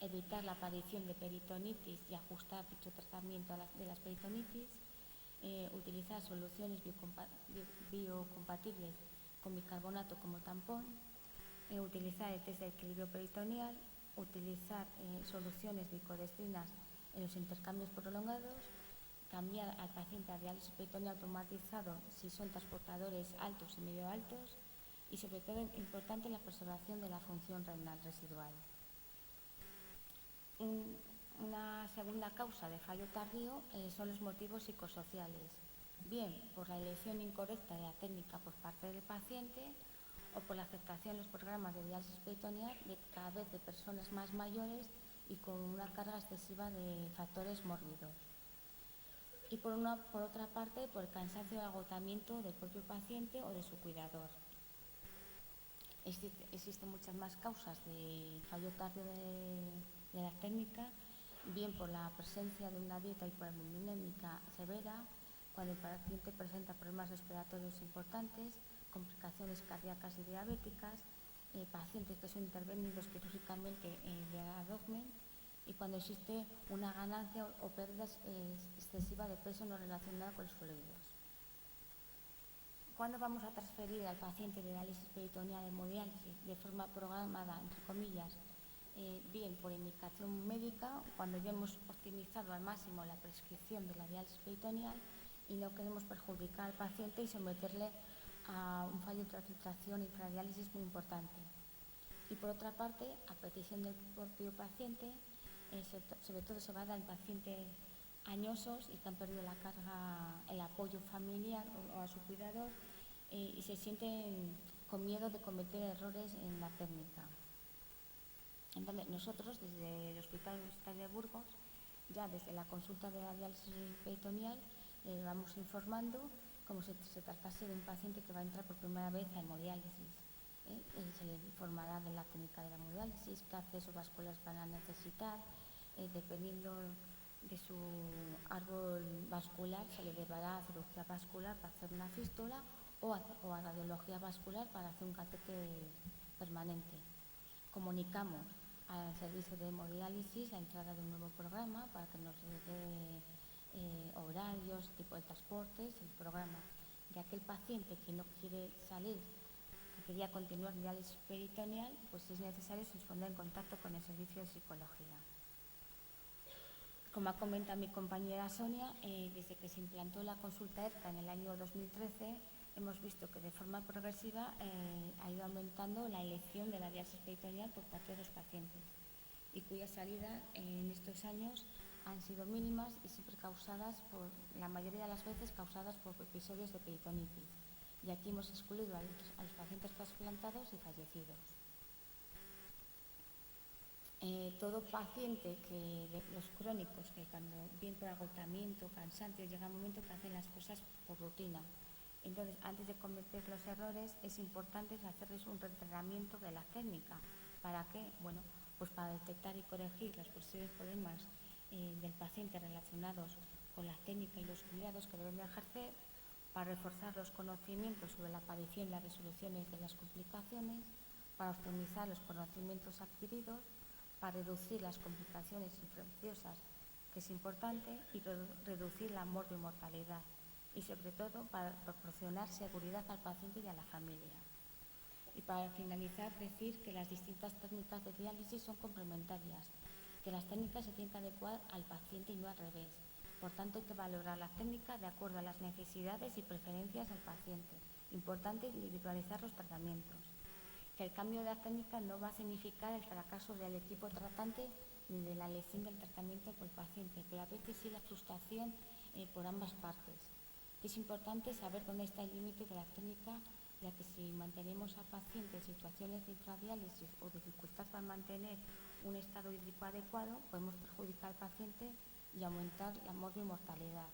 evitar la aparición de peritonitis y ajustar dicho tratamiento de las peritonitis, utilizar soluciones biocompatibles con bicarbonato como tampón, utilizar el test de equilibrio peritoneal, utilizar soluciones bicodestrinas en los intercambios prolongados, cambiar al paciente a diálisis peritoneal automatizado si son transportadores altos y medio altos y, sobre todo, importante la preservación de la función renal residual. Una segunda causa de fallo tardío son los motivos psicosociales, bien por la elección incorrecta de la técnica por parte del paciente o por la aceptación en los programas de diálisis peritoneal de cada vez de personas más mayores y con una carga excesiva de factores mórbidos. Y por otra parte, por el cansancio y agotamiento del propio paciente o de su cuidador. Existen muchas más causas de fallo tardío de la técnica, bien por la presencia de una dieta hiperhemodinámica severa, cuando el paciente presenta problemas respiratorios importantes, complicaciones cardíacas y diabéticas, pacientes que son intervenidos quirúrgicamente de abdomen y cuando existe una ganancia o pérdida excesiva de peso no relacionada con los fluidos. ¿Cuándo vamos a transferir al paciente de diálisis peritoneal a hemodiálisis de forma programada, entre comillas? Bien por indicación médica, cuando ya hemos optimizado al máximo la prescripción de la diálisis peritoneal y no queremos perjudicar al paciente y someterle a un fallo de ultrafiltración e infradiálisis muy importante. Y por otra parte, a petición del propio paciente, sobre todo se va a dar en pacientes añosos y que han perdido la carga, el apoyo familiar o a su cuidador y se sienten con miedo de cometer errores en la técnica. Entonces, nosotros desde el Hospital Universitario de Burgos ya desde la consulta de la diálisis peritoneal le vamos informando como si se tratase de un paciente que va a entrar por primera vez a hemodiálisis. Se le informará de la técnica de la hemodiálisis, qué accesos vasculares van a necesitar, dependiendo de su árbol vascular se le llevará a cirugía vascular para hacer una fístula o a radiología vascular para hacer un catéter permanente. Comunicamos al servicio de hemodiálisis la entrada de un nuevo programa para que nos dé horarios, tipo de transportes, el programa de aquel paciente que no quiere salir, que quería continuar diálisis peritoneal, pues si es necesario se pondrá en contacto con el servicio de psicología. Como ha comentado mi compañera Sonia, desde que se implantó la consulta ERCA en el año 2013, hemos visto que de forma progresiva ha ido aumentando la elección de la diálisis peritoneal por parte de los pacientes y cuya salida en estos años han sido mínimas y siempre causadas la mayoría de las veces causadas por episodios de peritonitis. Y aquí hemos excluido a los pacientes trasplantados y fallecidos. Todo paciente los crónicos, que cuando bien por agotamiento, cansancio, llega un momento que hacen las cosas por rutina. Entonces, antes de cometer los errores, es importante hacerles un reentrenamiento de la técnica. ¿Para qué? Bueno, pues para detectar y corregir los posibles problemas del paciente relacionados con la técnica y los cuidados que deben de ejercer, para reforzar los conocimientos sobre la aparición y las resoluciones de las complicaciones, para optimizar los conocimientos adquiridos, para reducir las complicaciones infecciosas, que es importante, y reducir la morbimortalidad, y sobre todo para proporcionar seguridad al paciente y a la familia. Y para finalizar, decir que las distintas técnicas de diálisis son complementarias, que las técnicas se tienen que adecuar al paciente y no al revés. Por tanto, hay que valorar la técnica de acuerdo a las necesidades y preferencias del paciente. Importante individualizar los tratamientos. Que el cambio de la técnica no va a significar el fracaso del equipo tratante ni de la elección del tratamiento por el paciente, pero a veces sí la frustración por ambas partes. Es importante saber dónde está el límite de la técnica, ya que si mantenemos al paciente en situaciones de infradiálisis o dificultad para mantener un estado hídrico adecuado, podemos perjudicar al paciente y aumentar la morbimortalidad.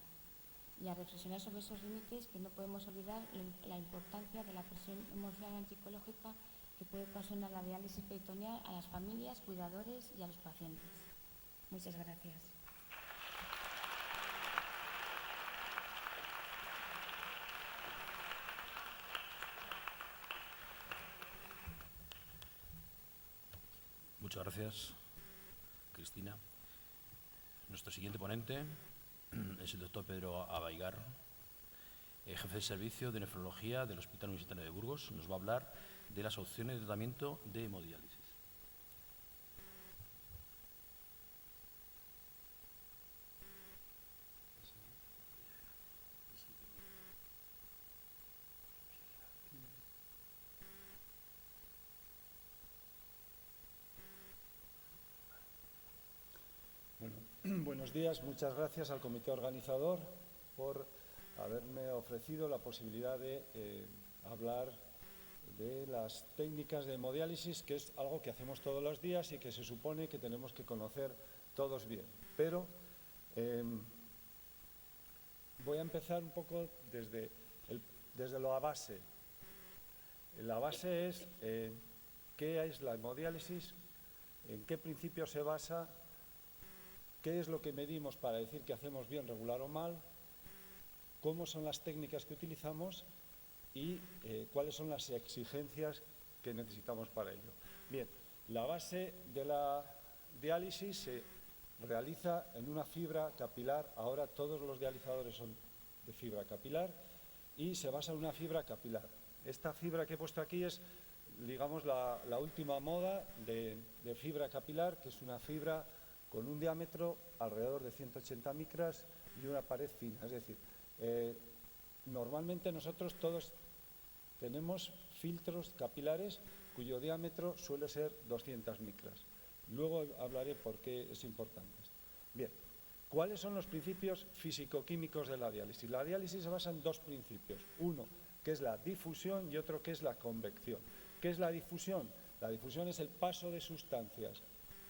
Y a reflexionar sobre esos límites, que no podemos olvidar la importancia de la presión emocional y psicológica que puede ocasionar la diálisis peritoneal a las familias, cuidadores y a los pacientes. Muchas gracias. Muchas gracias, Cristina. Nuestro siguiente ponente es el doctor Pedro Abaigar, jefe de servicio de nefrología del Hospital Universitario de Burgos. Nos va a hablar de las opciones de tratamiento de hemodiálisis. Bueno, buenos días, muchas gracias al comité organizador por haberme ofrecido la posibilidad de hablar de las técnicas de hemodiálisis, que es algo que hacemos todos los días y que se supone que tenemos que conocer todos bien. Pero voy a empezar un poco desde la base. La base es qué es la hemodiálisis, en qué principios se basa, qué es lo que medimos para decir que hacemos bien, regular o mal, cómo son las técnicas que utilizamos y cuáles son las exigencias que necesitamos para ello. Bien, la base de la diálisis se realiza en una fibra capilar. Ahora todos los dializadores son de fibra capilar y se basa en una fibra capilar. Esta fibra que he puesto aquí es, digamos, la última moda de fibra capilar, que es una fibra con un diámetro alrededor de 180 micras y una pared fina. Es decir, normalmente nosotros todos tenemos filtros capilares cuyo diámetro suele ser 200 micras. Luego hablaré por qué es importante esto. Bien, ¿cuáles son los principios físico-químicos de la diálisis? La diálisis se basa en dos principios. Uno, que es la difusión, y otro, que es la convección. ¿Qué es la difusión? La difusión es el paso de sustancias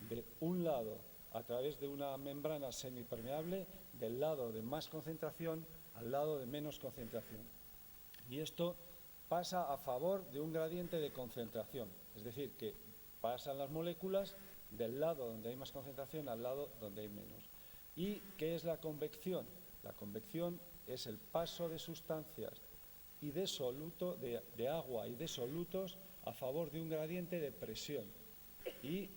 de un lado a través de una membrana semipermeable del lado de más concentración al lado de menos concentración. Y esto pasa a favor de un gradiente de concentración, es decir, que pasan las moléculas del lado donde hay más concentración al lado donde hay menos. ¿Y qué es la convección? La convección es el paso de sustancias y de agua y de solutos a favor de un gradiente de presión y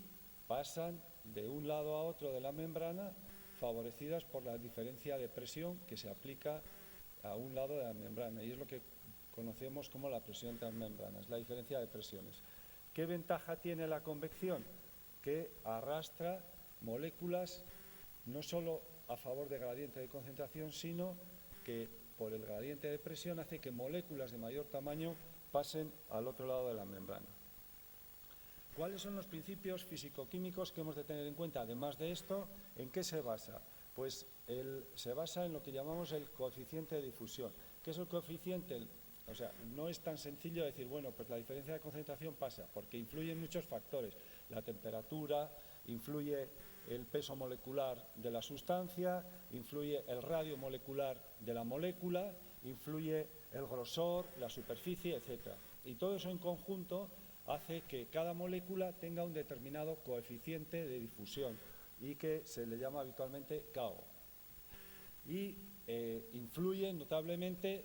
pasan de un lado a otro de la membrana favorecidas por la diferencia de presión que se aplica a un lado de la membrana, y es lo que conocemos como la presión transmembrana, es la diferencia de presiones. ¿Qué ventaja tiene la convección? Que arrastra moléculas no solo a favor del gradiente de concentración, sino que por el gradiente de presión hace que moléculas de mayor tamaño pasen al otro lado de la membrana. ¿Cuáles son los principios físico-químicos que hemos de tener en cuenta? Además de esto, ¿en qué se basa? Pues se basa en lo que llamamos el coeficiente de difusión. ¿Qué es el coeficiente? O sea, no es tan sencillo decir, bueno, pues la diferencia de concentración pasa, porque influyen muchos factores. La temperatura, influye el peso molecular de la sustancia, influye el radio molecular de la molécula, influye el grosor, la superficie, etc. Y todo eso en conjunto hace que cada molécula tenga un determinado coeficiente de difusión y que se le llama habitualmente KO. Y influye notablemente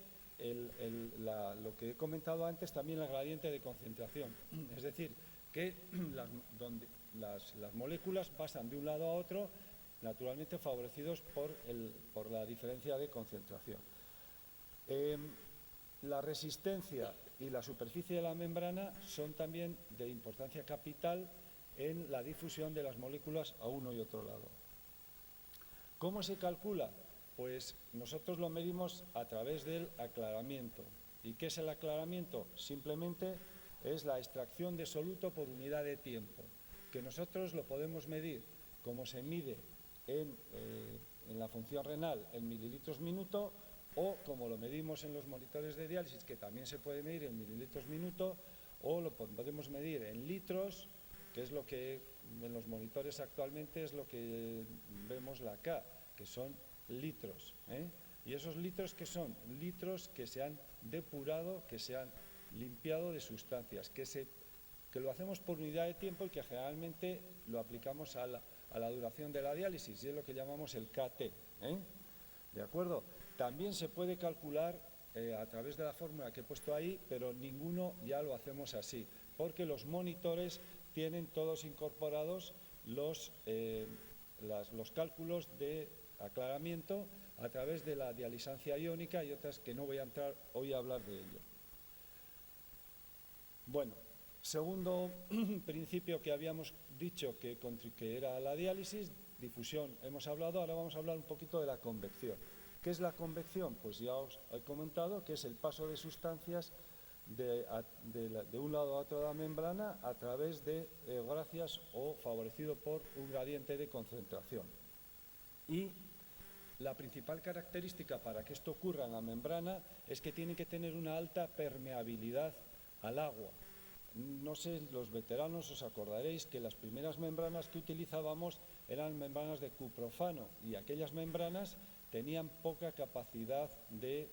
lo que he comentado antes, también el gradiente de concentración. Es decir, que las moléculas pasan de un lado a otro, naturalmente favorecidos por la diferencia de concentración. La resistencia y la superficie de la membrana son también de importancia capital en la difusión de las moléculas a uno y otro lado. ¿Cómo se calcula? Pues nosotros lo medimos a través del aclaramiento. ¿Y qué es el aclaramiento? Simplemente es la extracción de soluto por unidad de tiempo, que nosotros lo podemos medir como se mide en la función renal en mililitros minuto, o como lo medimos en los monitores de diálisis, que también se puede medir en mililitros minuto, o lo podemos medir en litros, que es lo que en los monitores actualmente es lo que vemos la K, que son litros. ¿Y esos litros qué son? Litros que se han depurado, que se han limpiado de sustancias, que lo hacemos por unidad de tiempo y que generalmente lo aplicamos a la duración de la diálisis, y es lo que llamamos el KT. ¿De acuerdo? También se puede calcular a través de la fórmula que he puesto ahí, pero ninguno ya lo hacemos así, porque los monitores tienen todos incorporados los cálculos de aclaramiento a través de la dialisancia iónica y otras que no voy a entrar hoy a hablar de ello. Bueno, segundo principio que habíamos dicho que era la diálisis, difusión hemos hablado, ahora vamos a hablar un poquito de la convección. ¿Qué es la convección? Pues ya os he comentado que es el paso de sustancias de un lado a otro de la membrana a través de, gracias o favorecido por un gradiente de concentración. Y la principal característica para que esto ocurra en la membrana es que tiene que tener una alta permeabilidad al agua. No sé, los veteranos os acordaréis que las primeras membranas que utilizábamos eran membranas de cuprofano, y aquellas membranas tenían poca capacidad de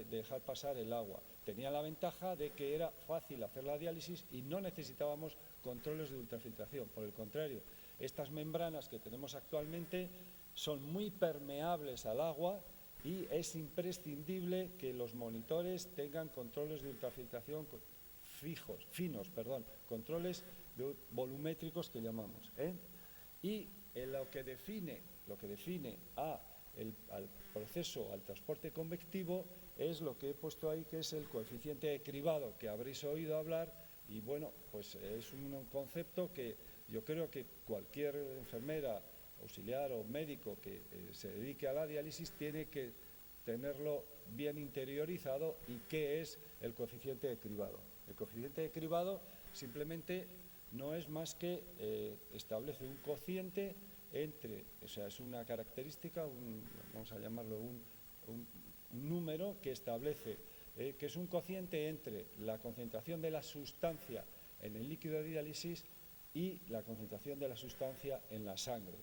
dejar pasar el agua. Tenía la ventaja de que era fácil hacer la diálisis y no necesitábamos controles de ultrafiltración. Por el contrario, estas membranas que tenemos actualmente son muy permeables al agua y es imprescindible que los monitores tengan controles de ultrafiltración controles volumétricos que llamamos. Y lo que define al proceso, al transporte convectivo, es lo que he puesto ahí, que es el coeficiente de cribado, que habréis oído hablar, y bueno, pues es un concepto que yo creo que cualquier enfermera, auxiliar o médico que se dedique a la diálisis tiene que tenerlo bien interiorizado. ¿Y qué es el coeficiente de cribado? El coeficiente de cribado simplemente no es más que establece un cociente entre, o sea, es una característica, vamos a llamarlo un número que establece que es un cociente entre la concentración de la sustancia en el líquido de diálisis y la concentración de la sustancia en la sangre.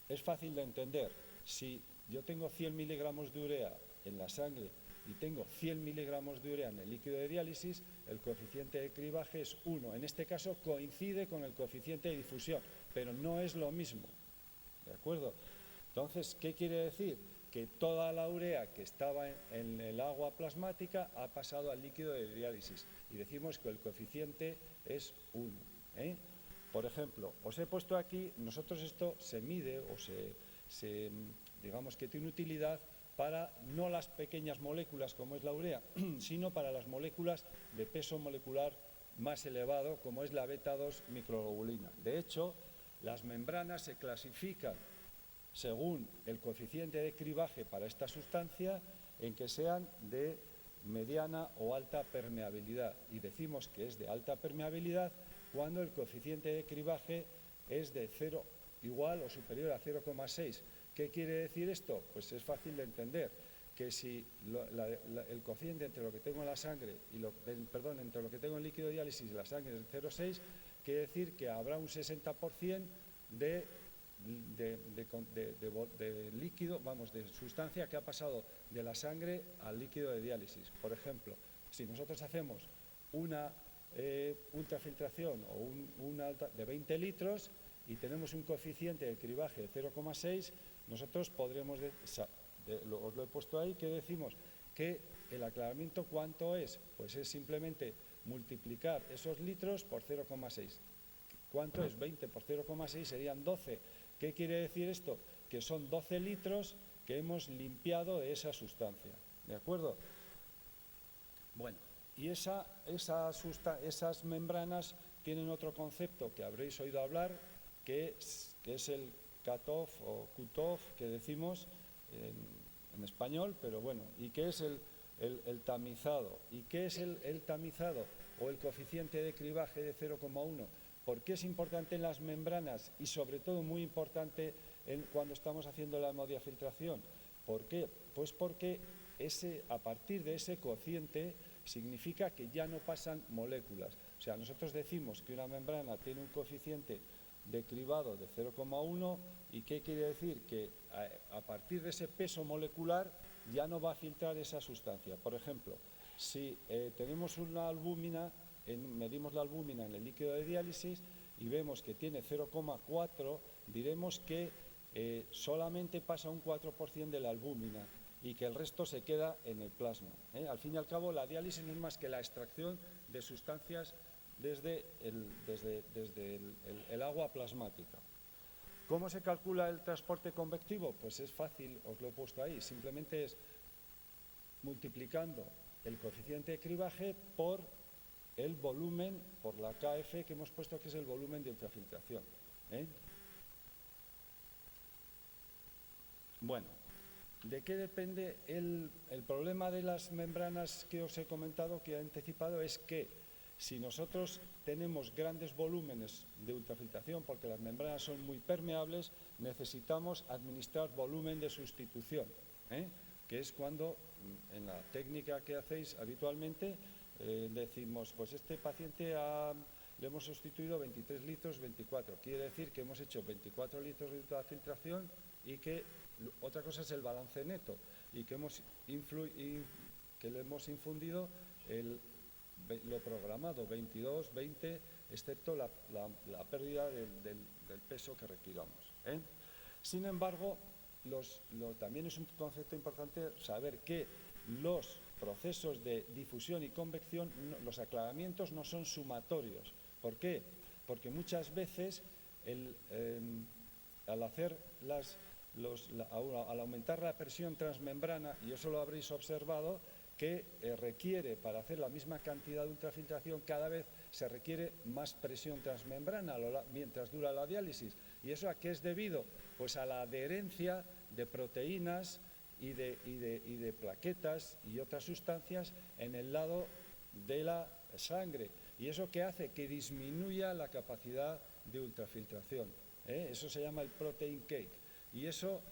Es fácil de entender. Si yo tengo 100 miligramos de urea en la sangre y tengo 100 miligramos de urea en el líquido de diálisis, el coeficiente de cribaje es 1. En este caso coincide con el coeficiente de difusión, pero no es lo mismo. ¿De acuerdo? Entonces, ¿qué quiere decir? Que toda la urea que estaba en el agua plasmática ha pasado al líquido de diálisis y decimos que el coeficiente es 1. Por ejemplo, os he puesto aquí, nosotros esto se mide o digamos que tiene utilidad para no las pequeñas moléculas como es la urea, sino para las moléculas de peso molecular más elevado como es la beta-2 microglobulina. De hecho, las membranas se clasifican según el coeficiente de cribaje para esta sustancia en que sean de mediana o alta permeabilidad. Y decimos que es de alta permeabilidad cuando el coeficiente de cribaje es de 0 igual o superior a 0,6. ¿Qué quiere decir esto? Pues es fácil de entender, que si el coeficiente entre lo que tengo en la sangre y entre lo que tengo en líquido de diálisis y la sangre es de 0,6, quiere decir que habrá un 60% de líquido, de sustancia que ha pasado de la sangre al líquido de diálisis. Por ejemplo, si nosotros hacemos una ultrafiltración o una de 20 litros y tenemos un coeficiente de cribaje de 0,6, nosotros podremos, os lo he puesto ahí, que decimos que el aclaramiento ¿cuánto es? Pues es simplemente multiplicar esos litros por 0,6. ¿Cuánto es? 20 por 0,6 serían 12. ¿Qué quiere decir esto? Que son 12 litros que hemos limpiado de esa sustancia. ¿De acuerdo? Bueno, y esas membranas tienen otro concepto que habréis oído hablar, que es el cut-off o cut-off que decimos en español, pero bueno, y que es el tamizado. ¿Y qué es el tamizado o el coeficiente de cribaje de 0,1? ¿Por qué es importante en las membranas y sobre todo muy importante cuando estamos haciendo la hemodiafiltración? ¿Por qué? Pues porque a partir de ese cociente significa que ya no pasan moléculas. O sea, nosotros decimos que una membrana tiene un coeficiente de cribado de 0,1 y ¿qué quiere decir? Que a partir de ese peso molecular ya no va a filtrar esa sustancia. Por ejemplo, si tenemos una albúmina, medimos la albúmina en el líquido de diálisis y vemos que tiene 0,4, diremos que solamente pasa un 4% de la albúmina y que el resto se queda en el plasma. Al fin y al cabo, la diálisis no es más que la extracción de sustancias desde el agua plasmática. ¿Cómo se calcula el transporte convectivo? Pues es fácil, os lo he puesto ahí, simplemente es multiplicando el coeficiente de cribaje por el volumen, por la KF que hemos puesto, que es el volumen de ultrafiltración. Bueno, ¿de qué depende el problema de las membranas que os he comentado, que he anticipado? Es que si nosotros tenemos grandes volúmenes de ultrafiltración, porque las membranas son muy permeables, necesitamos administrar volumen de sustitución, que es cuando, en la técnica que hacéis habitualmente, decimos, pues este paciente le hemos sustituido 23 litros, 24. Quiere decir que hemos hecho 24 litros de ultrafiltración y que otra cosa es el balance neto y que le hemos infundido lo programado, 22, 20, excepto la pérdida del peso que requiramos. Sin embargo, también es un concepto importante saber que los procesos de difusión y convección, los aclaramientos no son sumatorios. ¿Por qué? Porque muchas veces al aumentar la presión transmembrana, y eso lo habréis observado, que requiere, para hacer la misma cantidad de ultrafiltración, cada vez se requiere más presión transmembrana mientras dura la diálisis. ¿Y eso a qué es debido? Pues a la adherencia de proteínas y de plaquetas y otras sustancias en el lado de la sangre. ¿Y eso qué hace? Que disminuya la capacidad de ultrafiltración. Eso se llama el protein cake. Y eso,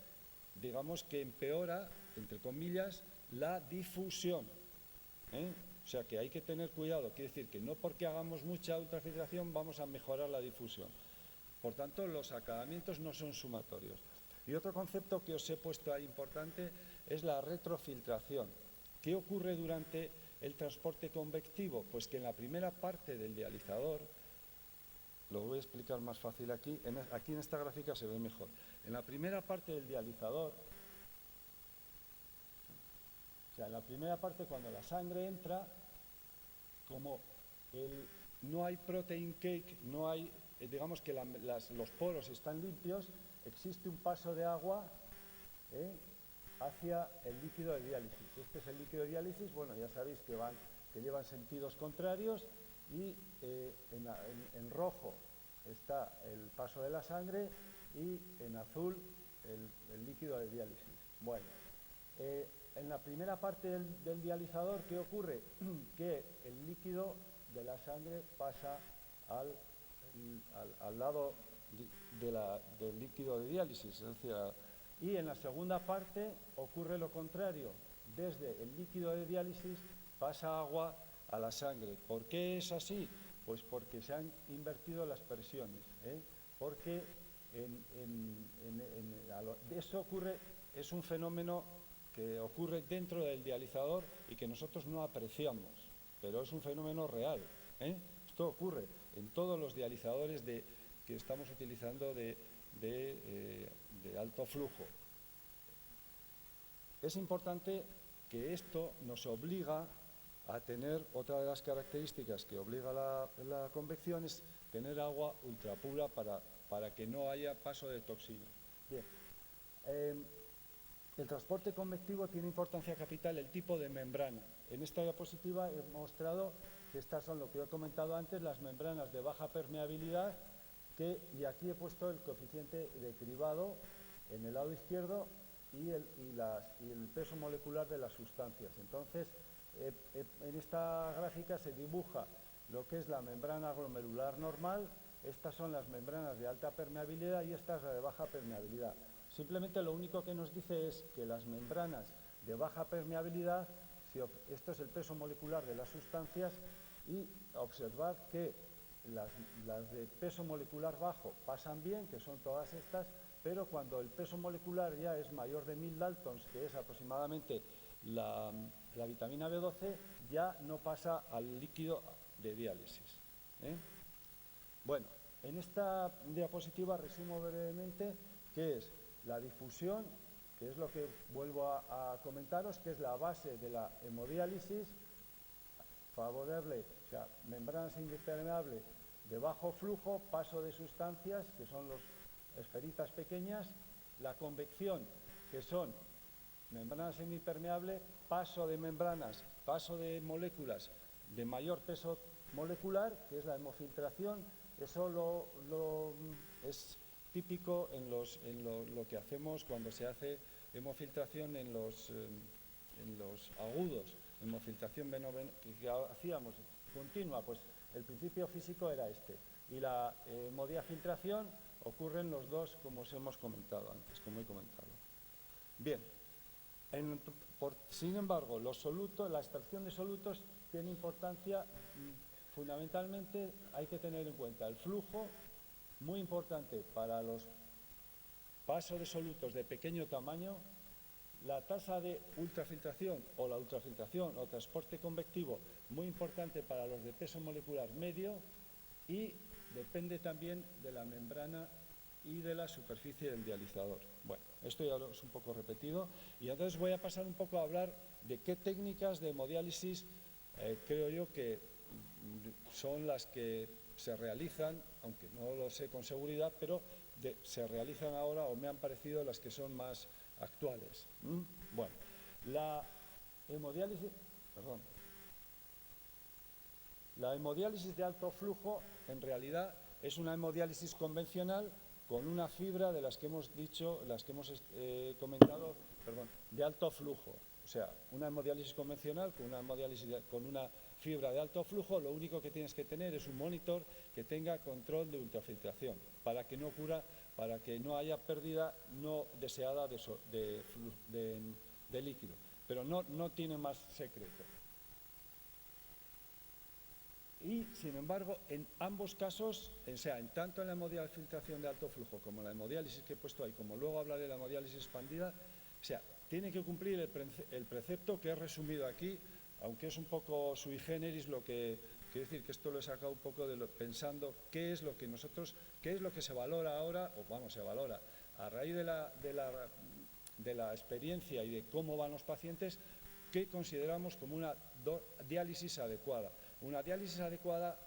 digamos que empeora, entre comillas, la difusión. O sea que hay que tener cuidado, quiere decir que no porque hagamos mucha ultrafiltración vamos a mejorar la difusión. Por tanto, los acabamientos no son sumatorios. Y otro concepto que os he puesto ahí importante es la retrofiltración. ¿Qué ocurre durante el transporte convectivo? Pues que en la primera parte del dializador, lo voy a explicar más fácil aquí, aquí en esta gráfica se ve mejor. En la primera parte del dializador, o sea, en la primera parte cuando la sangre entra, como no hay protein cake, no hay, digamos que los poros están limpios, existe un paso de agua hacia el líquido de diálisis. Este es el líquido de diálisis, bueno, ya sabéis que llevan sentidos contrarios y en rojo está el paso de la sangre y en azul el líquido de diálisis. Bueno, en la primera parte del dializador, ¿qué ocurre? Que el líquido de la sangre pasa al lado del líquido de diálisis, es decir, y en la segunda parte ocurre lo contrario, desde el líquido de diálisis pasa agua a la sangre. ¿Por qué es así? Pues porque se han invertido las presiones, porque eso ocurre, es un fenómeno que ocurre dentro del dializador y que nosotros no apreciamos, pero es un fenómeno real. Esto ocurre en todos los dializadores que estamos utilizando de alto flujo. Es importante que esto nos obliga a tener, otra de las características que obliga la convección es tener agua ultrapura para que no haya paso de toxinas. Bien. El transporte convectivo tiene importancia capital el tipo de membrana. En esta diapositiva he mostrado que estas son lo que he comentado antes, las membranas de baja permeabilidad, y aquí he puesto el coeficiente de cribado en el lado izquierdo y el peso molecular de las sustancias. Entonces, en esta gráfica se dibuja lo que es la membrana glomerular normal, estas son las membranas de alta permeabilidad y esta es la de baja permeabilidad. Simplemente lo único que nos dice es que las membranas de baja permeabilidad, esto es el peso molecular de las sustancias, y observad que las de peso molecular bajo pasan bien, que son todas estas, pero cuando el peso molecular ya es mayor de 1000 daltons, que es aproximadamente la vitamina B12, ya no pasa al líquido de diálisis. Bueno, en esta diapositiva resumo brevemente qué es la difusión, que es lo que vuelvo a comentaros, que es la base de la hemodiálisis, favorable, o sea, membrana semipermeable de bajo flujo, paso de sustancias, que son las esferitas pequeñas, la convección, que son membrana semipermeable, paso de membranas, paso de moléculas de mayor peso molecular, que es la hemofiltración. Eso es típico en lo que hacemos cuando se hace hemofiltración en los agudos, hemofiltración que hacíamos continua, pues el principio físico era este. Y la hemodiafiltración ocurren los dos, como os hemos comentado antes, como he comentado. Bien, sin embargo, los solutos, la extracción de solutos tiene importancia. Fundamentalmente hay que tener en cuenta el flujo, muy importante para los pasos de solutos de pequeño tamaño, la tasa de ultrafiltración o la ultrafiltración o transporte convectivo, muy importante para los de peso molecular medio, y depende también de la membrana y de la superficie del dializador. Bueno, esto ya lo es un poco repetido, y entonces voy a pasar un poco a hablar de qué técnicas de hemodiálisis creo yo que son las que se realizan, aunque no lo sé con seguridad, pero se realizan ahora o me han parecido las que son más actuales. Bueno, la hemodiálisis de alto flujo en realidad es una hemodiálisis convencional con una fibra de las que hemos dicho, las que hemos comentado, de alto flujo. O sea, una hemodiálisis convencional con una fibra de alto flujo, lo único que tienes que tener es un monitor que tenga control de ultrafiltración para que no haya pérdida no deseada de líquido. Pero no tiene más secreto. Y, sin embargo, en ambos casos, o sea, tanto en la hemodiafiltración de alto flujo como en la hemodiálisis que he puesto ahí, como luego hablaré de la hemodiálisis expandida, o sea, tiene que cumplir el precepto que he resumido aquí, aunque es un poco sui generis lo que... Quiero decir que esto lo he sacado un poco pensando qué es lo que se valora ahora, o vamos, se valora, a raíz de la experiencia y de cómo van los pacientes, qué consideramos como una diálisis adecuada. Una diálisis adecuada,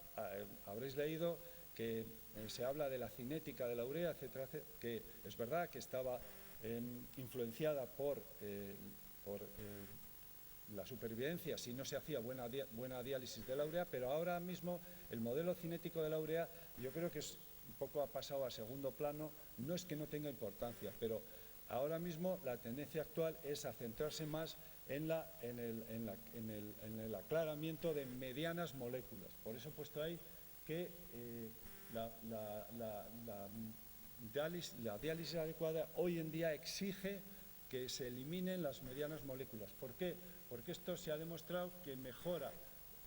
habréis leído que se habla de la cinética de la urea, etcétera, etcétera, que es verdad que estaba influenciada por la supervivencia si no se hacía buena diálisis de la urea, pero ahora mismo el modelo cinético de la urea yo creo que es un poco ha pasado a segundo plano. No es que no tenga importancia, pero ahora mismo la tendencia actual es a centrarse más en el aclaramiento de medianas moléculas. Por eso he puesto ahí que la diálisis adecuada hoy en día exige que se eliminen las medianas moléculas. ¿Por qué? Porque esto se ha demostrado que mejora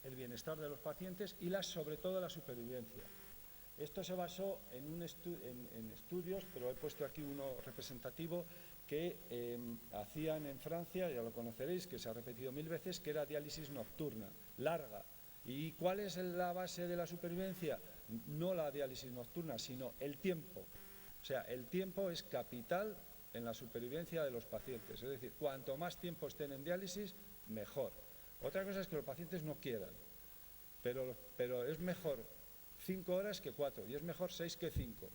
el bienestar de los pacientes y sobre todo la supervivencia. Esto se basó en estudios, pero he puesto aquí uno representativo que hacían en Francia, ya lo conoceréis, que se ha repetido 1000 veces, que era diálisis nocturna, larga. ¿Y cuál es la base de la supervivencia? No la diálisis nocturna, sino el tiempo. O sea, el tiempo es capital en la supervivencia de los pacientes. Es decir, cuanto más tiempo estén en diálisis, mejor. Otra cosa es que los pacientes no quieran, pero es mejor 5 horas que 4, y es mejor 6 que 5,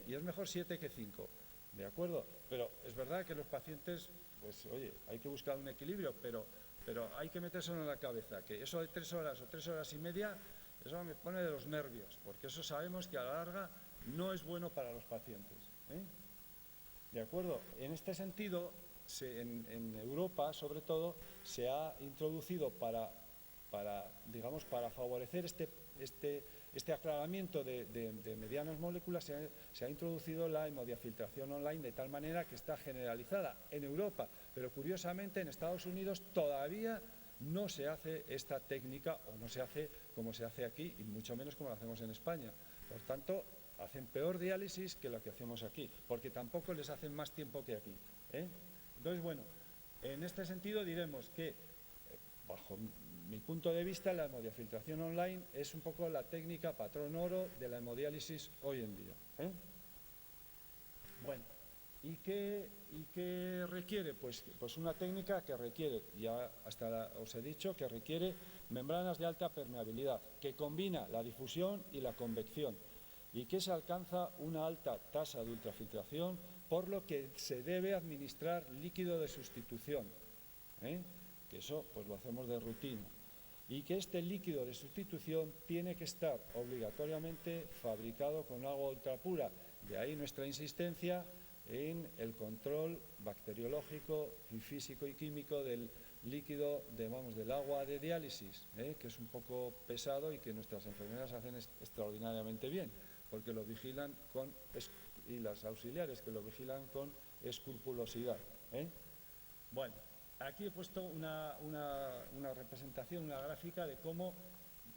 y es mejor 7 que 5, ¿de acuerdo? Pero es verdad que los pacientes, pues oye, hay que buscar un equilibrio, pero hay que metérselo en la cabeza, que eso de 3 horas o 3 horas y media, eso me pone de los nervios, porque eso sabemos que a la larga no es bueno para los pacientes, ¿de acuerdo? En este sentido, en Europa, sobre todo, se ha introducido para favorecer este aclaramiento de medianas moléculas, se ha introducido la hemodiafiltración online de tal manera que está generalizada en Europa, pero curiosamente en Estados Unidos todavía no se hace esta técnica, o no se hace como se hace aquí, y mucho menos como lo hacemos en España. Por tanto, hacen peor diálisis que la que hacemos aquí, porque tampoco les hacen más tiempo que aquí, Entonces, bueno, en este sentido diremos que, bajo mi punto de vista, la hemodiafiltración online es un poco la técnica patrón oro de la hemodiálisis hoy en día, Bueno, ¿y qué requiere? Pues una técnica que requiere, ya os he dicho, que requiere membranas de alta permeabilidad, que combina la difusión y la convección, y que se alcanza una alta tasa de ultrafiltración, por lo que se debe administrar líquido de sustitución, que eso pues lo hacemos de rutina, y que este líquido de sustitución tiene que estar obligatoriamente fabricado con agua ultrapura. De ahí nuestra insistencia en el control bacteriológico y físico y químico del líquido del agua de diálisis, que es un poco pesado y que nuestras enfermeras hacen extraordinariamente bien, porque lo vigilan y las auxiliares que lo vigilan con escrupulosidad, Bueno, aquí he puesto una representación, una gráfica de cómo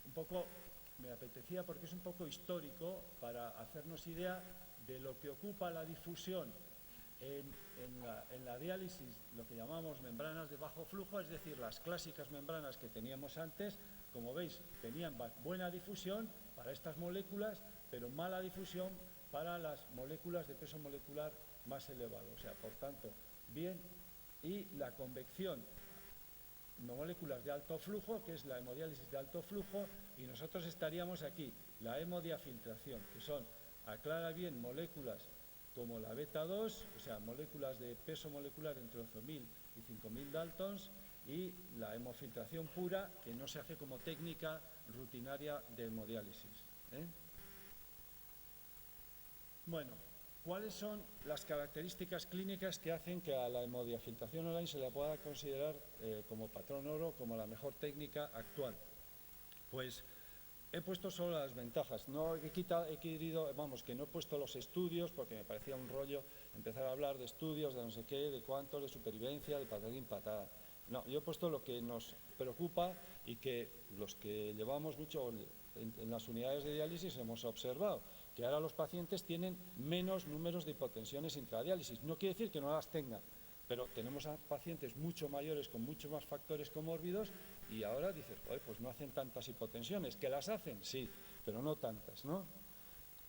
un poco me apetecía, porque es un poco histórico para hacernos idea de lo que ocupa la difusión en la diálisis, lo que llamamos membranas de bajo flujo, es decir, las clásicas membranas que teníamos antes. Como veis, tenían buena difusión para estas moléculas, pero mala difusión para las moléculas de peso molecular más elevado. O sea, por tanto, bien, y la convección, moléculas de alto flujo, que es la hemodiálisis de alto flujo, y nosotros estaríamos aquí, la hemodiafiltración, que son, aclara bien, moléculas como la beta-2, o sea, moléculas de peso molecular entre 11.000 y 5.000 daltons, y la hemofiltración pura, que no se hace como técnica rutinaria de hemodiálisis, Bueno, ¿cuáles son las características clínicas que hacen que a la hemodiafiltración online se la pueda considerar como patrón oro, como la mejor técnica actual? Pues he puesto solo las ventajas, no he querido, que no he puesto los estudios, porque me parecía un rollo empezar a hablar de estudios, de no sé qué, de cuántos, de supervivencia, de patatín patada. No, yo he puesto lo que nos preocupa y que los que llevamos mucho en las unidades de diálisis hemos observado, que ahora los pacientes tienen menos números de hipotensiones intradiálisis. No quiere decir que no las tengan, pero tenemos a pacientes mucho mayores con muchos más factores comórbidos y ahora dices, pues no hacen tantas hipotensiones. ¿Que las hacen? Sí, pero no tantas, ¿no?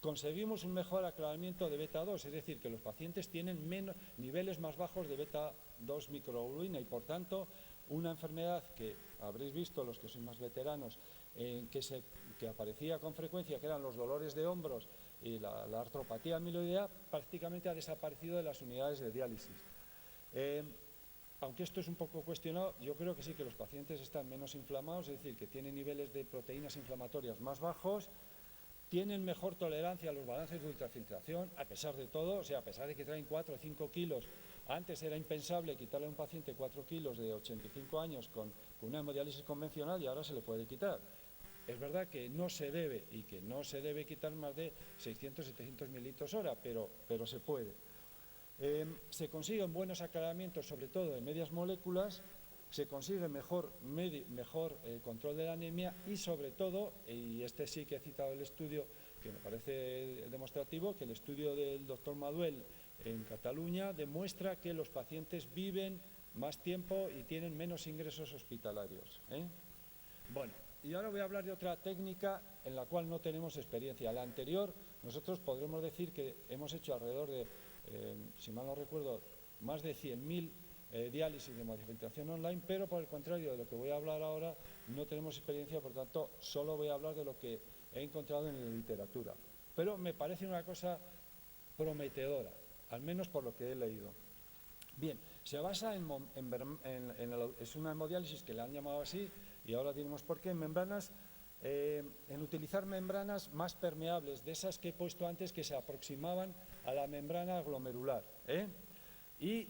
Conseguimos un mejor aclaramiento de beta-2, es decir, que los pacientes tienen niveles más bajos de beta-2 microglobulina y, por tanto, una enfermedad que habréis visto los que sois más veteranos, que aparecía con frecuencia, que eran los dolores de hombros y la artropatía amiloidea, prácticamente ha desaparecido de las unidades de diálisis. Aunque esto es un poco cuestionado, yo creo que sí, que los pacientes están menos inflamados, es decir, que tienen niveles de proteínas inflamatorias más bajos, tienen mejor tolerancia a los balances de ultrafiltración, a pesar de todo, o sea, a pesar de que traen 4 o 5 kilos. Antes era impensable quitarle a un paciente 4 kilos de 85 años con una hemodiálisis convencional y ahora se le puede quitar. Es verdad que no se debe y que no se debe quitar más de 600-700 mililitros hora, pero se puede. Se consiguen buenos aclaramientos, sobre todo en medias moléculas, se consigue mejor control de la anemia y, sobre todo, y este sí que he citado el estudio, que me parece demostrativo, que el estudio del doctor Maduel en Cataluña demuestra que los pacientes viven más tiempo y tienen menos ingresos hospitalarios. Bueno, y ahora voy a hablar de otra técnica en la cual no tenemos experiencia. La anterior, nosotros podremos decir que hemos hecho alrededor de, si mal no recuerdo, más de 100.000 diálisis de hemodiafiltración online, pero por el contrario de lo que voy a hablar ahora, no tenemos experiencia, por tanto, solo voy a hablar de lo que he encontrado en la literatura. Pero me parece una cosa prometedora, al menos por lo que he leído. Bien, se basa es una hemodiálisis que le han llamado así, y ahora diremos por qué, en utilizar membranas más permeables, de esas que he puesto antes que se aproximaban a la membrana glomerular. Y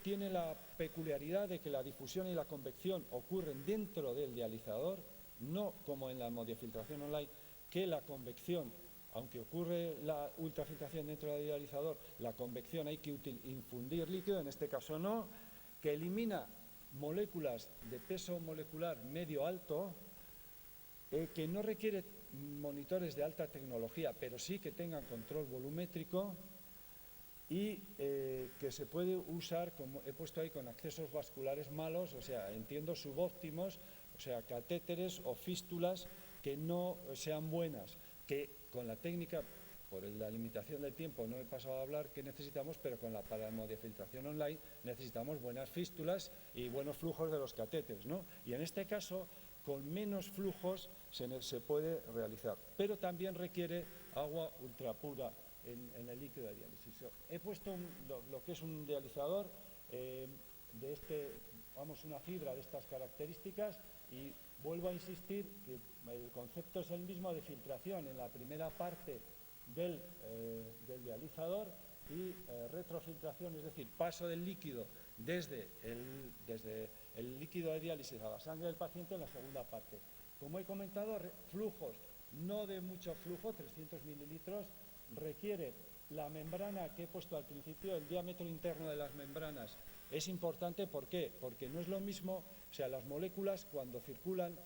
tiene la peculiaridad de que la difusión y la convección ocurren dentro del dializador, no como en la hemodiafiltración online, que la convección, aunque ocurre la ultrafiltración dentro del dializador, la convección hay que infundir líquido, en este caso no, que elimina moléculas de peso molecular medio-alto, que no requiere monitores de alta tecnología, pero sí que tengan control volumétrico y que se puede usar, como he puesto ahí, con accesos vasculares malos, o sea, entiendo subóptimos, o sea, catéteres o fístulas que no sean buenas, que con la técnica, por la limitación del tiempo no he pasado a hablar qué necesitamos, pero para la hemodiafiltración online necesitamos buenas fístulas y buenos flujos de los catéteres, ¿no? Y en este caso, con menos flujos se puede realizar, pero también requiere agua ultrapura en el líquido de diálisis. He puesto lo que es un dializador una fibra de estas características, y vuelvo a insistir que el concepto es el mismo de filtración en la primera parte del dializador y retrofiltración, es decir, paso del líquido desde el líquido de diálisis a la sangre del paciente en la segunda parte. Como he comentado, flujos no de mucho flujo, 300 mililitros, requiere la membrana que he puesto al principio, el diámetro interno de las membranas es importante. ¿Por qué? Porque no es lo mismo, o sea, las moléculas cuando circulan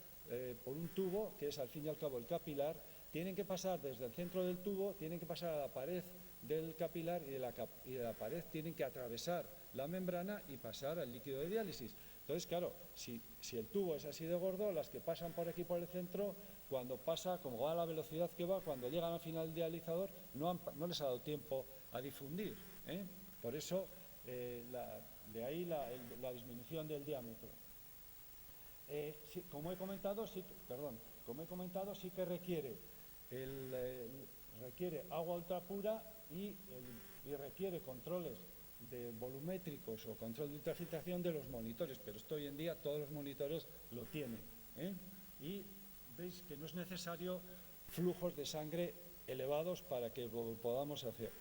por un tubo, que es al fin y al cabo el capilar, tienen que pasar desde el centro del tubo, tienen que pasar a la pared del capilar y de la pared tienen que atravesar la membrana y pasar al líquido de diálisis. Entonces, claro, si el tubo es así de gordo, las que pasan por aquí por el centro, cuando pasa, como va a la velocidad que va, cuando llegan al final del dializador, no les ha dado tiempo a difundir. Por eso, de ahí la disminución del diámetro. Como he comentado, sí que requiere agua ultrapura y requiere controles volumétricos o control de ultrafiltración de los monitores, pero esto hoy en día todos los monitores lo tienen. Y veis que no es necesario flujos de sangre elevados para que lo podamos hacer.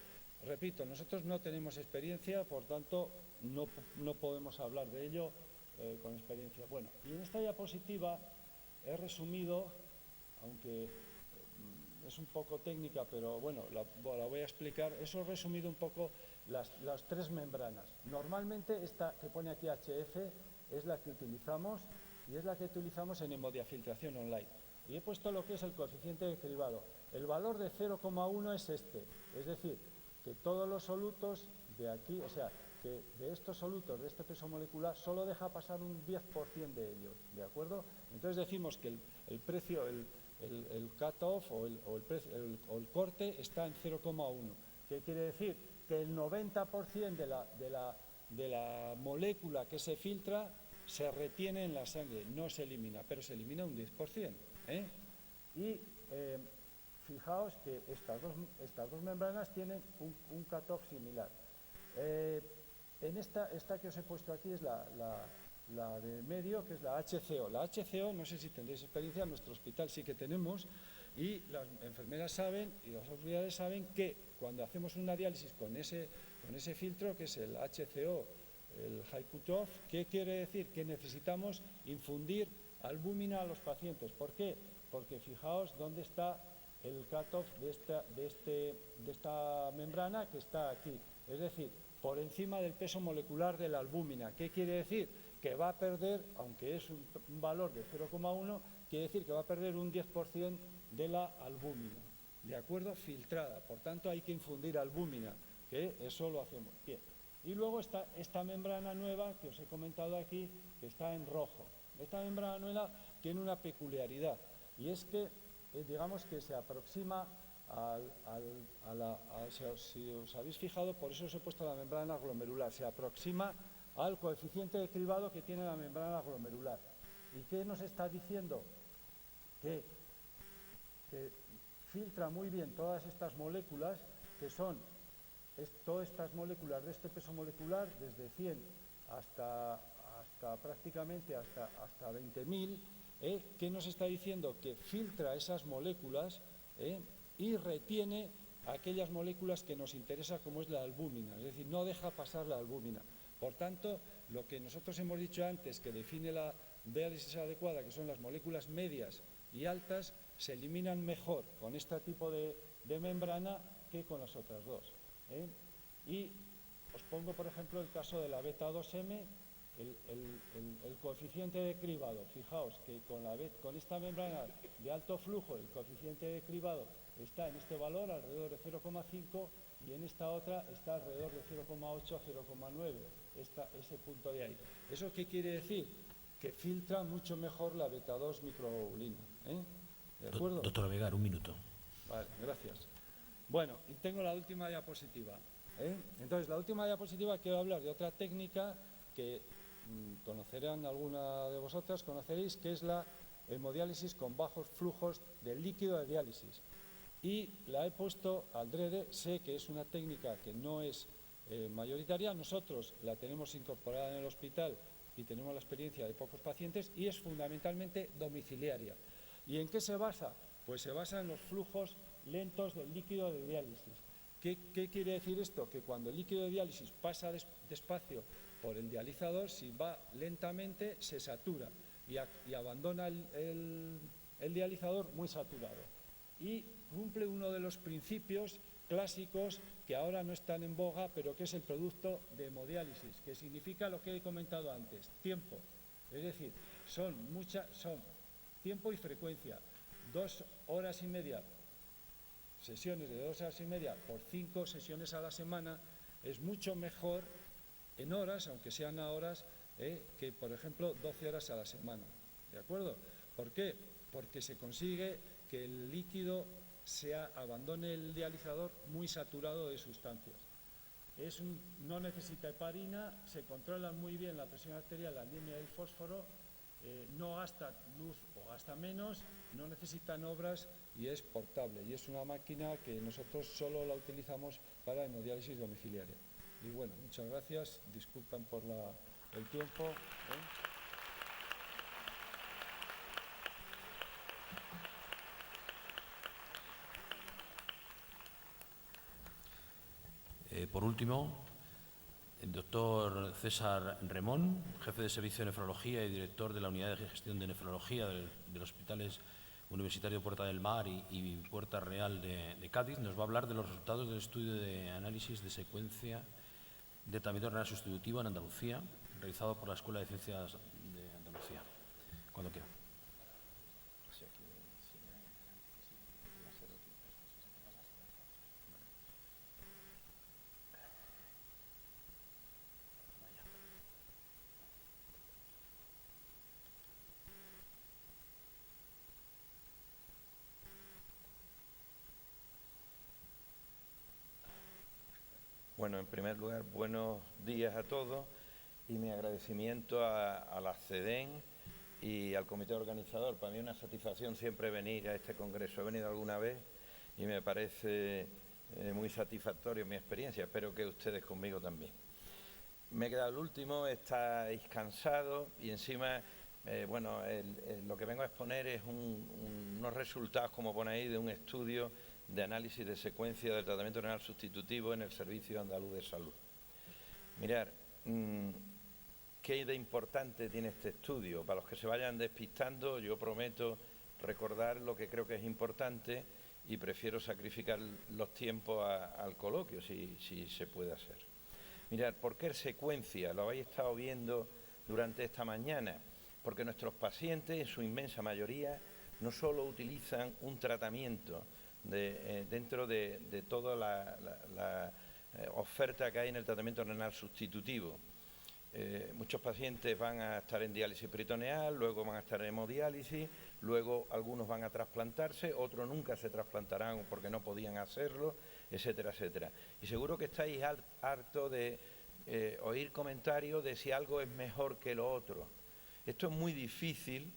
Repito, nosotros no tenemos experiencia, por tanto no podemos hablar de ello con experiencia. Bueno, y en esta diapositiva he resumido, aunque es un poco técnica, pero bueno, la voy a explicar. Eso he resumido un poco las tres membranas. Normalmente esta que pone aquí HF es la que utilizamos y es la que utilizamos en hemodiafiltración online. Y he puesto lo que es el coeficiente de cribado. El valor de 0,1 es este, es decir, que todos los solutos de aquí, o sea, que de estos solutos, de este peso molecular, solo deja pasar un 10% de ellos, ¿de acuerdo? Entonces decimos que el precio, el cut-off o el corte está en 0,1. ¿Qué quiere decir? Que el 90% de la molécula que se filtra se retiene en la sangre, no se elimina, pero se elimina un 10%. Y fijaos que estas dos membranas tienen un cut-off similar. En esta que os he puesto aquí es la de medio, que es la HCO. La HCO, no sé si tendréis experiencia, en nuestro hospital sí que tenemos, y las enfermeras saben y las autoridades saben que cuando hacemos una diálisis con ese filtro, que es el HCO, el high cutoff, ¿qué quiere decir? Que necesitamos infundir albúmina a los pacientes. ¿Por qué? Porque fijaos dónde está el cutoff de esta membrana, que está aquí. Es decir, por encima del peso molecular de la albúmina. ¿Qué quiere decir? Que va a perder, aunque es un valor de 0,1, quiere decir que va a perder un 10% de la albúmina, ¿de acuerdo? Filtrada. Por tanto, hay que infundir albúmina, que eso lo hacemos. Bien. Y luego está esta membrana nueva que os he comentado aquí, que está en rojo. Esta membrana nueva tiene una peculiaridad, y es que, digamos que se aproxima si os habéis fijado, por eso os he puesto la membrana glomerular, se aproxima al coeficiente de cribado que tiene la membrana glomerular. ¿Y qué nos está diciendo? Que filtra muy bien todas estas moléculas, que son todas estas moléculas de este peso molecular, desde 100 hasta prácticamente hasta 20.000, ¿qué nos está diciendo? Que filtra esas moléculas y retiene aquellas moléculas que nos interesa, como es la albúmina, es decir, no deja pasar la albúmina. Por tanto, lo que nosotros hemos dicho antes, que define la diálisis adecuada, que son las moléculas medias y altas, se eliminan mejor con este tipo de membrana que con las otras dos. Y os pongo, por ejemplo, el caso de la beta-2M, el coeficiente de cribado. Fijaos que con esta membrana de alto flujo, el coeficiente de cribado está en este valor, alrededor de 0,5, y en esta otra está alrededor de 0,8 a 0,9, ese punto de ahí. ¿Eso qué quiere decir? Que filtra mucho mejor la beta-2 microglobulina. ¿De acuerdo? Doctor Abegar, un minuto. Vale, gracias. Bueno, y tengo la última diapositiva. Entonces, la última diapositiva quiero hablar de otra técnica que conocerán alguna de vosotras, conoceréis, que es la hemodiálisis con bajos flujos de líquido de diálisis. Y la he puesto adrede, sé que es una técnica que no es mayoritaria, nosotros la tenemos incorporada en el hospital y tenemos la experiencia de pocos pacientes, y es fundamentalmente domiciliaria. ¿Y en qué se basa? Pues se basa en los flujos lentos del líquido de diálisis. ¿Qué quiere decir esto? Que cuando el líquido de diálisis pasa despacio por el dializador, si va lentamente, se satura y abandona el dializador muy saturado. Y cumple uno de los principios clásicos que ahora no están en boga, pero que es el producto de hemodiálisis, que significa lo que he comentado antes, tiempo. Es decir, son tiempo y frecuencia. 2 horas y media, sesiones de 2 horas y media por 5 sesiones a la semana, es mucho mejor en horas, aunque sean a horas, que, por ejemplo, 12 horas a la semana. ¿De acuerdo? ¿Por qué? Porque se consigue que el líquido abandone el dializador muy saturado de sustancias. No necesita heparina, se controla muy bien la presión arterial, la anemia y el fósforo, no gasta luz o gasta menos, no necesitan obras y es portable. Y es una máquina que nosotros solo la utilizamos para hemodiálisis domiciliaria. Y bueno, muchas gracias, disculpan por el tiempo. Por último, el doctor César Remón, jefe de Servicio de Nefrología y director de la Unidad de Gestión de Nefrología de los Hospitales Universitario Puerta del Mar y Puerta Real de Cádiz, nos va a hablar de los resultados del estudio de análisis de secuencia de tratamiento renal sustitutivo en Andalucía, realizado por la Escuela de Ciencias de Andalucía. Cuando quiera. Bueno, en primer lugar, buenos días a todos y mi agradecimiento a la CEDEN y al comité organizador. Para mí es una satisfacción siempre venir a este congreso. He venido alguna vez y me parece muy satisfactorio mi experiencia. Espero que ustedes conmigo también. Me he quedado el último, estáis cansados y encima, lo que vengo a exponer es unos resultados, como pone ahí, de un estudio de análisis de secuencia del tratamiento renal sustitutivo en el Servicio Andaluz de Salud. Mirad, ¿qué de importante tiene este estudio? Para los que se vayan despistando, yo prometo recordar lo que creo que es importante y prefiero sacrificar los tiempos al coloquio, si se puede hacer. Mirad, ¿por qué secuencia? Lo habéis estado viendo durante esta mañana. Porque nuestros pacientes, en su inmensa mayoría, no solo utilizan un tratamiento dentro de toda la oferta que hay en el tratamiento renal sustitutivo. Muchos pacientes van a estar en diálisis peritoneal, luego van a estar en hemodiálisis, luego algunos van a trasplantarse, otros nunca se trasplantarán porque no podían hacerlo, etcétera, etcétera. Y seguro que estáis hartos de oír comentarios de si algo es mejor que lo otro. Esto es muy difícil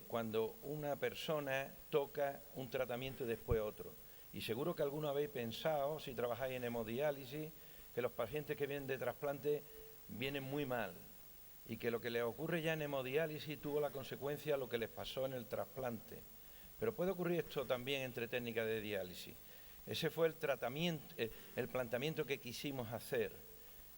cuando una persona toca un tratamiento y después otro. Y seguro que alguno habéis pensado, si trabajáis en hemodiálisis, que los pacientes que vienen de trasplante vienen muy mal y que lo que les ocurre ya en hemodiálisis tuvo la consecuencia de lo que les pasó en el trasplante. Pero puede ocurrir esto también entre técnicas de diálisis. Ese fue el planteamiento que quisimos hacer.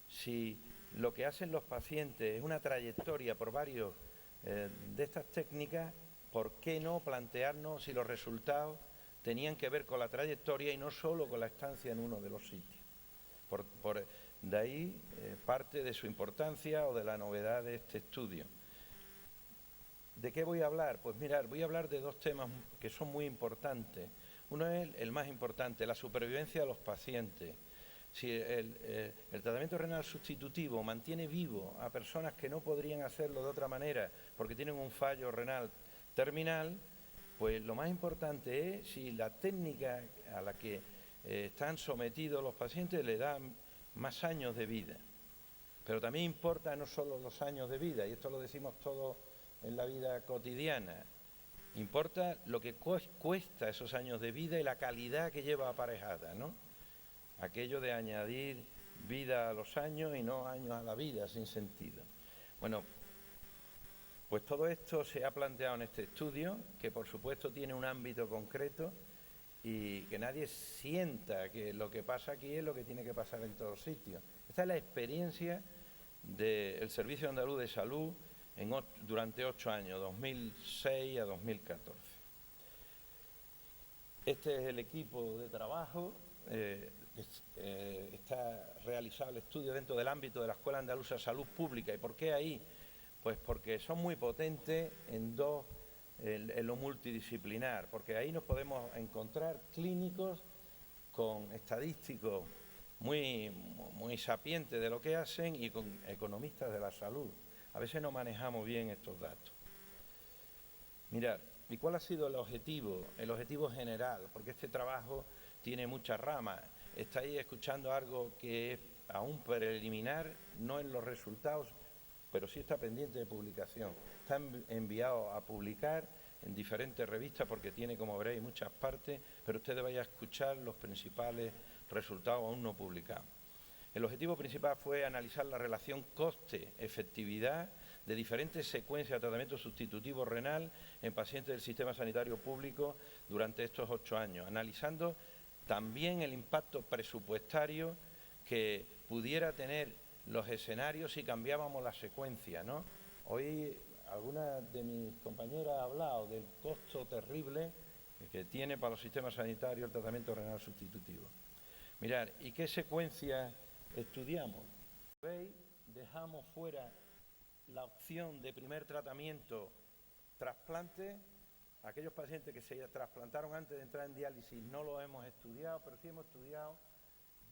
Si lo que hacen los pacientes es una trayectoria por varios de estas técnicas, ¿por qué no plantearnos si los resultados tenían que ver con la trayectoria y no solo con la estancia en uno de los sitios? De ahí parte de su importancia o de la novedad de este estudio. ¿De qué voy a hablar? Pues mirad, voy a hablar de dos temas que son muy importantes. Uno es el más importante, la supervivencia de los pacientes. Si el tratamiento renal sustitutivo mantiene vivo a personas que no podrían hacerlo de otra manera porque tienen un fallo renal terminal, pues lo más importante es si la técnica a la que están sometidos los pacientes le da más años de vida. Pero también importa no solo los años de vida, y esto lo decimos todos en la vida cotidiana, importa lo que cuesta esos años de vida y la calidad que lleva aparejada, ¿no? Aquello de añadir vida a los años y no años a la vida, sin sentido. Bueno, pues todo esto se ha planteado en este estudio, que por supuesto tiene un ámbito concreto y que nadie sienta que lo que pasa aquí es lo que tiene que pasar en todos sitios. Esta es la experiencia del Servicio Andaluz de Salud durante 8 años, 2006 a 2014. Este es el equipo de trabajo. Está realizado el estudio dentro del ámbito de la Escuela Andaluza de Salud Pública. ¿Y por qué ahí? Pues porque son muy potentes en lo multidisciplinar, porque ahí nos podemos encontrar clínicos con estadísticos muy sapientes de lo que hacen y con economistas de la salud. A veces no manejamos bien estos datos. Mirad, ¿y cuál ha sido el objetivo? El objetivo general, porque este trabajo tiene muchas ramas. Estáis escuchando algo que es aún preliminar, no en los resultados, pero sí está pendiente de publicación. Está enviado a publicar en diferentes revistas porque tiene, como veréis, muchas partes, pero ustedes vayan a escuchar los principales resultados aún no publicados. El objetivo principal fue analizar la relación coste-efectividad de diferentes secuencias de tratamiento sustitutivo renal en pacientes del sistema sanitario público durante estos 8 años, analizando también el impacto presupuestario que pudiera tener los escenarios si cambiábamos la secuencia, ¿no? Hoy alguna de mis compañeras ha hablado del costo terrible que tiene para los sistemas sanitarios el tratamiento renal sustitutivo. Mirad, ¿y qué secuencia estudiamos? Veis dejamos fuera la opción de primer tratamiento trasplante. Aquellos pacientes que se trasplantaron antes de entrar en diálisis no lo hemos estudiado, pero sí hemos estudiado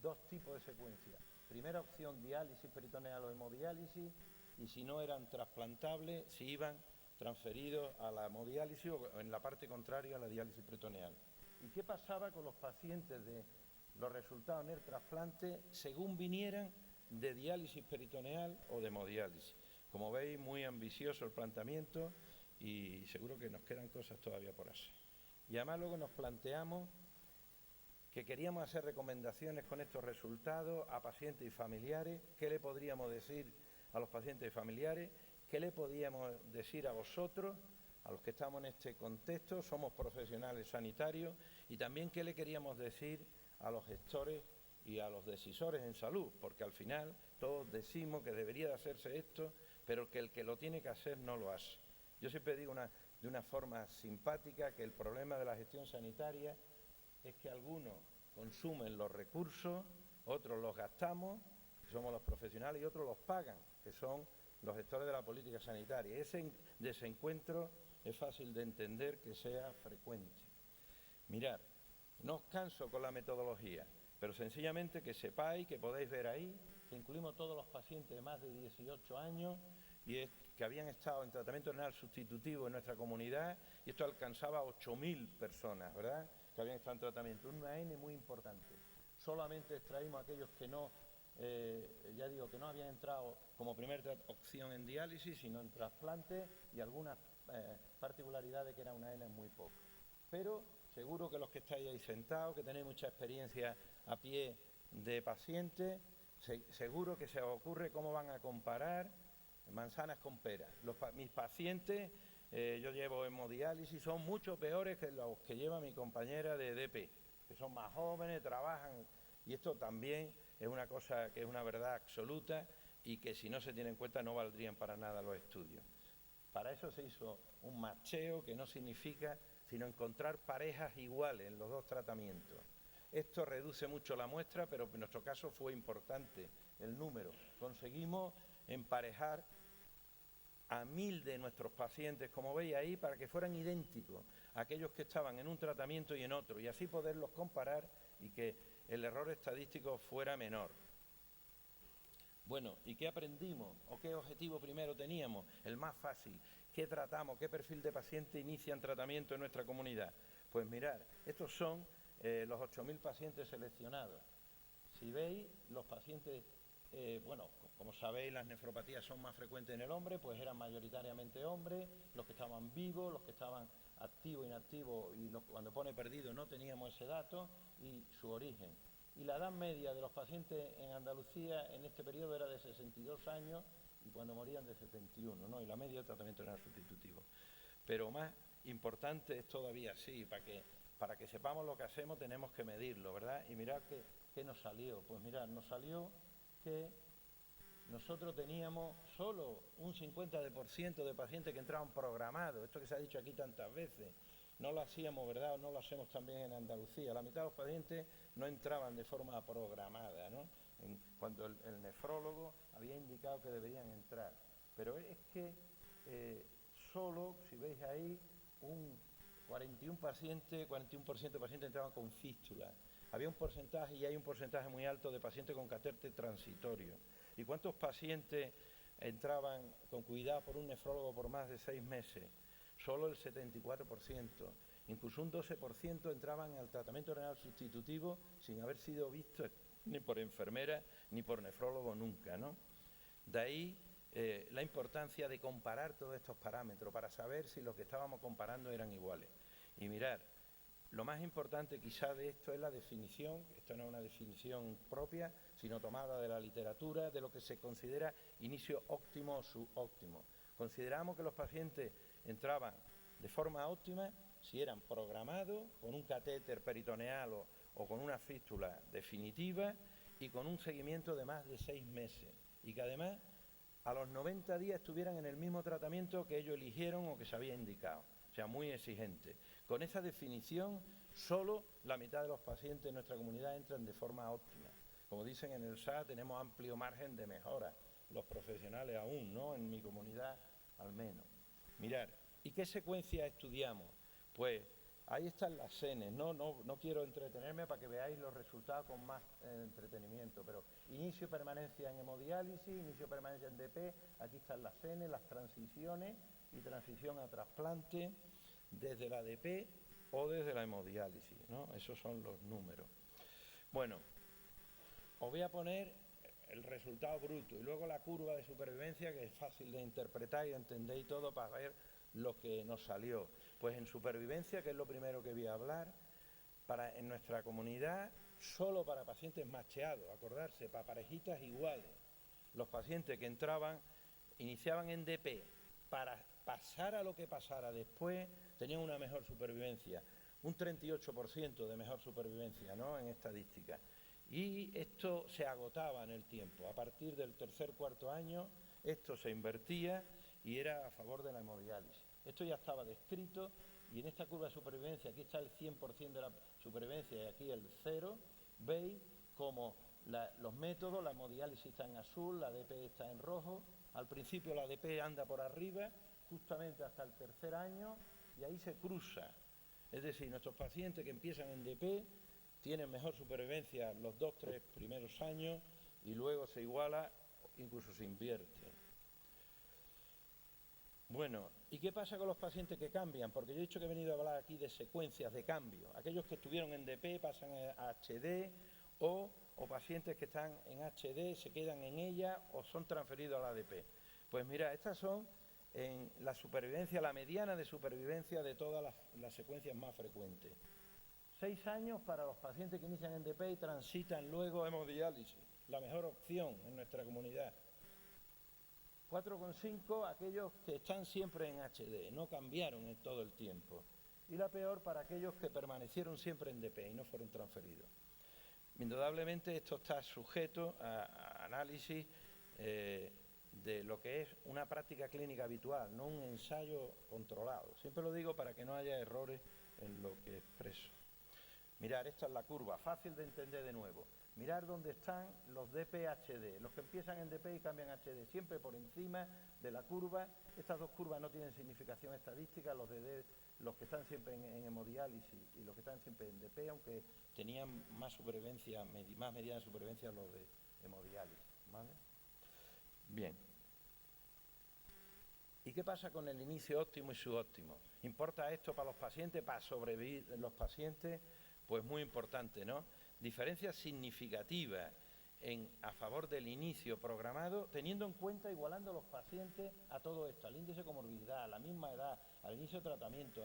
dos tipos de secuencias. Primera opción, diálisis peritoneal o hemodiálisis, y si no eran trasplantables, si iban transferidos a la hemodiálisis o en la parte contraria a la diálisis peritoneal. ¿Y qué pasaba con los pacientes de los resultados en el trasplante según vinieran de diálisis peritoneal o de hemodiálisis? Como veis, muy ambicioso el planteamiento y seguro que nos quedan cosas todavía por hacer. Y además luego nos planteamos que queríamos hacer recomendaciones con estos resultados a pacientes y familiares. ¿Qué le podríamos decir a los pacientes y familiares? ¿Qué le podíamos decir a vosotros, a los que estamos en este contexto? Somos profesionales sanitarios. Y también qué le queríamos decir a los gestores y a los decisores en salud, porque al final todos decimos que debería de hacerse esto, pero que el que lo tiene que hacer no lo hace. Yo siempre digo de una forma simpática que el problema de la gestión sanitaria es que algunos consumen los recursos, otros los gastamos, que somos los profesionales, y otros los pagan, que son los gestores de la política sanitaria. Ese desencuentro es fácil de entender que sea frecuente. Mirad, no os canso con la metodología, pero sencillamente que sepáis, que podéis ver ahí, que incluimos todos los pacientes de más de 18 años y que habían estado en tratamiento renal sustitutivo en nuestra comunidad, y esto alcanzaba a 8.000 personas, ¿verdad?, que habían estado en tratamiento. Una N muy importante. Solamente extraímos aquellos que no, ya digo, que no habían entrado como primera opción en diálisis, sino en trasplante, y algunas particularidades que era una N muy poco. Pero seguro que los que estáis ahí sentados, que tenéis mucha experiencia a pie de pacientes, seguro que se os ocurre cómo van a comparar manzanas con peras. Mis pacientes, yo llevo hemodiálisis, son mucho peores que los que lleva mi compañera de DP, que son más jóvenes, trabajan, y esto también es una cosa que es una verdad absoluta y que si no se tiene en cuenta no valdrían para nada los estudios. Para eso se hizo un macheo, que no significa sino encontrar parejas iguales en los dos tratamientos. Esto reduce mucho la muestra, pero en nuestro caso fue importante el número. Conseguimos emparejar a 1.000 de nuestros pacientes, como veis ahí, para que fueran idénticos a aquellos que estaban en un tratamiento y en otro, y así poderlos comparar y que el error estadístico fuera menor. Bueno, ¿y qué aprendimos? ¿O qué objetivo primero teníamos? El más fácil. ¿Qué tratamos? ¿Qué perfil de paciente inician tratamiento en nuestra comunidad? Pues mirad, estos son los 8.000 pacientes seleccionados. Si veis, los pacientes, bueno, como sabéis, las nefropatías son más frecuentes en el hombre, pues eran mayoritariamente hombres, los que estaban vivos, los que estaban activos, inactivos, y cuando pone perdido no teníamos ese dato, y su origen. Y la edad media de los pacientes en Andalucía en este periodo era de 62 años y cuando morían de 71, ¿no? Y la media de tratamiento era sustitutivo. Pero más importante es todavía así, para que sepamos lo que hacemos tenemos que medirlo, ¿verdad? Y mirad qué nos salió. Pues mirad, nos salió que nosotros teníamos solo un 50% de pacientes que entraban programados, esto que se ha dicho aquí tantas veces. No lo hacíamos, ¿verdad?, o no lo hacemos también en Andalucía. La mitad de los pacientes no entraban de forma programada, ¿no?, cuando el nefrólogo había indicado que deberían entrar. Pero es que solo, si veis ahí, un 41% de pacientes entraban con fístula. Había un porcentaje, y hay un porcentaje muy alto, de pacientes con catéter transitorio. ¿Y cuántos pacientes entraban con cuidado por un nefrólogo por más de 6 meses? Solo el 74%. Incluso un 12% entraban al tratamiento renal sustitutivo sin haber sido vistos ni por enfermera ni por nefrólogo nunca, ¿no? De ahí la importancia de comparar todos estos parámetros para saber si los que estábamos comparando eran iguales. Y mirad, lo más importante quizá de esto es la definición. Esto no es una definición propia, sino tomada de la literatura, de lo que se considera inicio óptimo o subóptimo. Consideramos que los pacientes entraban de forma óptima si eran programados con un catéter peritoneal o con una fístula definitiva y con un seguimiento de más de 6 meses. Y que además a los 90 días estuvieran en el mismo tratamiento que ellos eligieron o que se había indicado. O sea, muy exigente. Con esa definición, solo la mitad de los pacientes de nuestra comunidad entran de forma óptima. Como dicen en el SA, tenemos amplio margen de mejora. los profesionales aún, ¿no? En mi comunidad al menos. Mirar, ¿y qué secuencia estudiamos? Pues ahí están las senes, no quiero entretenerme para que veáis los resultados con más entretenimiento, pero inicio permanencia en hemodiálisis, inicio permanencia en DP, aquí están las senes, las transiciones y transición a trasplante desde la DP o desde la hemodiálisis, ¿no? Esos son los números. Bueno, os voy a poner el resultado bruto y luego la curva de supervivencia, que es fácil de interpretar y entendéis todo para ver lo que nos salió. Pues en supervivencia, que es lo primero que voy a hablar, en nuestra comunidad, solo para pacientes macheados, acordarse, para parejitas iguales. Los pacientes que iniciaban en DP, para pasar a lo que pasara después, tenían una mejor supervivencia, un 38% de mejor supervivencia, ¿no?, en estadística. Y esto se agotaba en el tiempo. A partir del tercer, cuarto año, esto se invertía y era a favor de la hemodiálisis. Esto ya estaba descrito y en esta curva de supervivencia, aquí está el 100% de la supervivencia y aquí el 0, veis como los métodos, la hemodiálisis está en azul, la DP está en rojo. Al principio la DP anda por arriba, justamente hasta el tercer año, y ahí se cruza. Es decir, nuestros pacientes que empiezan en DP tienen mejor supervivencia los 2-3 primeros años y luego se iguala, incluso se invierte. Bueno, ¿y qué pasa con los pacientes que cambian? Porque yo he dicho que he venido a hablar aquí de secuencias de cambio. Aquellos que estuvieron en DP pasan a HD o pacientes que están en HD se quedan en ella o son transferidos a la ADP. Pues mira, estas son en la supervivencia, la mediana de supervivencia de todas las secuencias más frecuentes. 6 años para los pacientes que inician en DP y transitan luego a hemodiálisis, la mejor opción en nuestra comunidad. 4,5 aquellos que están siempre en HD, no cambiaron en todo el tiempo. Y la peor para aquellos que permanecieron siempre en DP y no fueron transferidos. Indudablemente esto está sujeto a análisis de lo que es una práctica clínica habitual, no un ensayo controlado. Siempre lo digo para que no haya errores en lo que expreso. Mirar, esta es la curva, fácil de entender de nuevo. Mirar dónde están los DP-HD, los que empiezan en DP y cambian a HD, siempre por encima de la curva. Estas dos curvas no tienen significación estadística, los que están siempre en hemodiálisis y los que están siempre en DP, aunque tenían más supervivencia, más mediana supervivencia los de hemodiálisis, ¿vale? Bien. ¿Y qué pasa con el inicio óptimo y subóptimo? ¿Importa esto para los pacientes, para sobrevivir los pacientes? Pues muy importante, ¿no? Diferencias significativas a favor del inicio programado, teniendo en cuenta, igualando a los pacientes a todo esto, al índice de comorbilidad, a la misma edad, al inicio de tratamiento,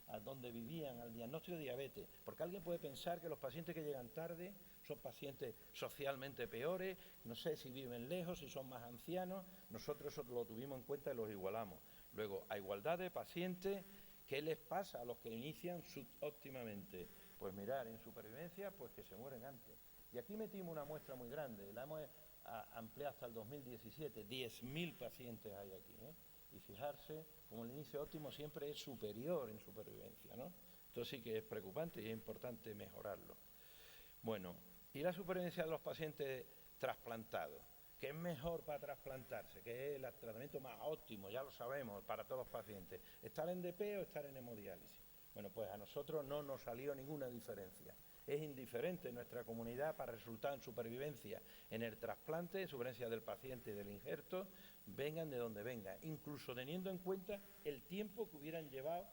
a donde vivían, al diagnóstico de diabetes. Porque alguien puede pensar que los pacientes que llegan tarde son pacientes socialmente peores, no sé si viven lejos, si son más ancianos. Nosotros eso lo tuvimos en cuenta y los igualamos. Luego, a igualdad de pacientes, ¿qué les pasa a los que inician subóptimamente? Pues mirar, en supervivencia, pues que se mueren antes. Y aquí metimos una muestra muy grande, la hemos ampliado hasta el 2017, 10.000 pacientes hay aquí, ¿eh? Y fijarse, como el inicio óptimo siempre es superior en supervivencia, ¿no? Esto sí que es preocupante y es importante mejorarlo. Bueno, y la supervivencia de los pacientes trasplantados, que es mejor para trasplantarse, que es el tratamiento más óptimo, ya lo sabemos, para todos los pacientes, estar en DP o estar en hemodiálisis. Bueno, pues a nosotros no nos salió ninguna diferencia. Es indiferente en nuestra comunidad para resultar en supervivencia en el trasplante, supervivencia del paciente y del injerto, vengan de donde vengan, incluso teniendo en cuenta el tiempo que hubieran llevado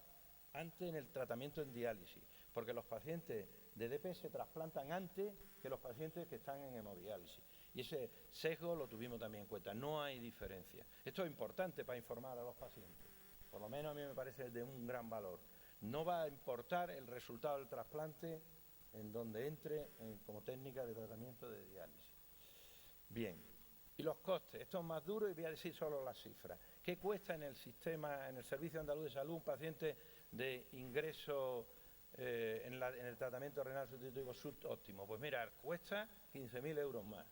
antes en el tratamiento en diálisis, porque los pacientes de DP se trasplantan antes que los pacientes que están en hemodiálisis. Y ese sesgo lo tuvimos también en cuenta, no hay diferencia. Esto es importante para informar a los pacientes, por lo menos a mí me parece de un gran valor. No va a importar el resultado del trasplante en donde entre como técnica de tratamiento de diálisis. Bien, y los costes, esto es más duro y voy a decir solo las cifras. ¿Qué cuesta en el sistema, en el Servicio Andaluz de Salud, un paciente de ingreso en el tratamiento renal sustitutivo subóptimo? Pues mira, cuesta 15.000 euros más.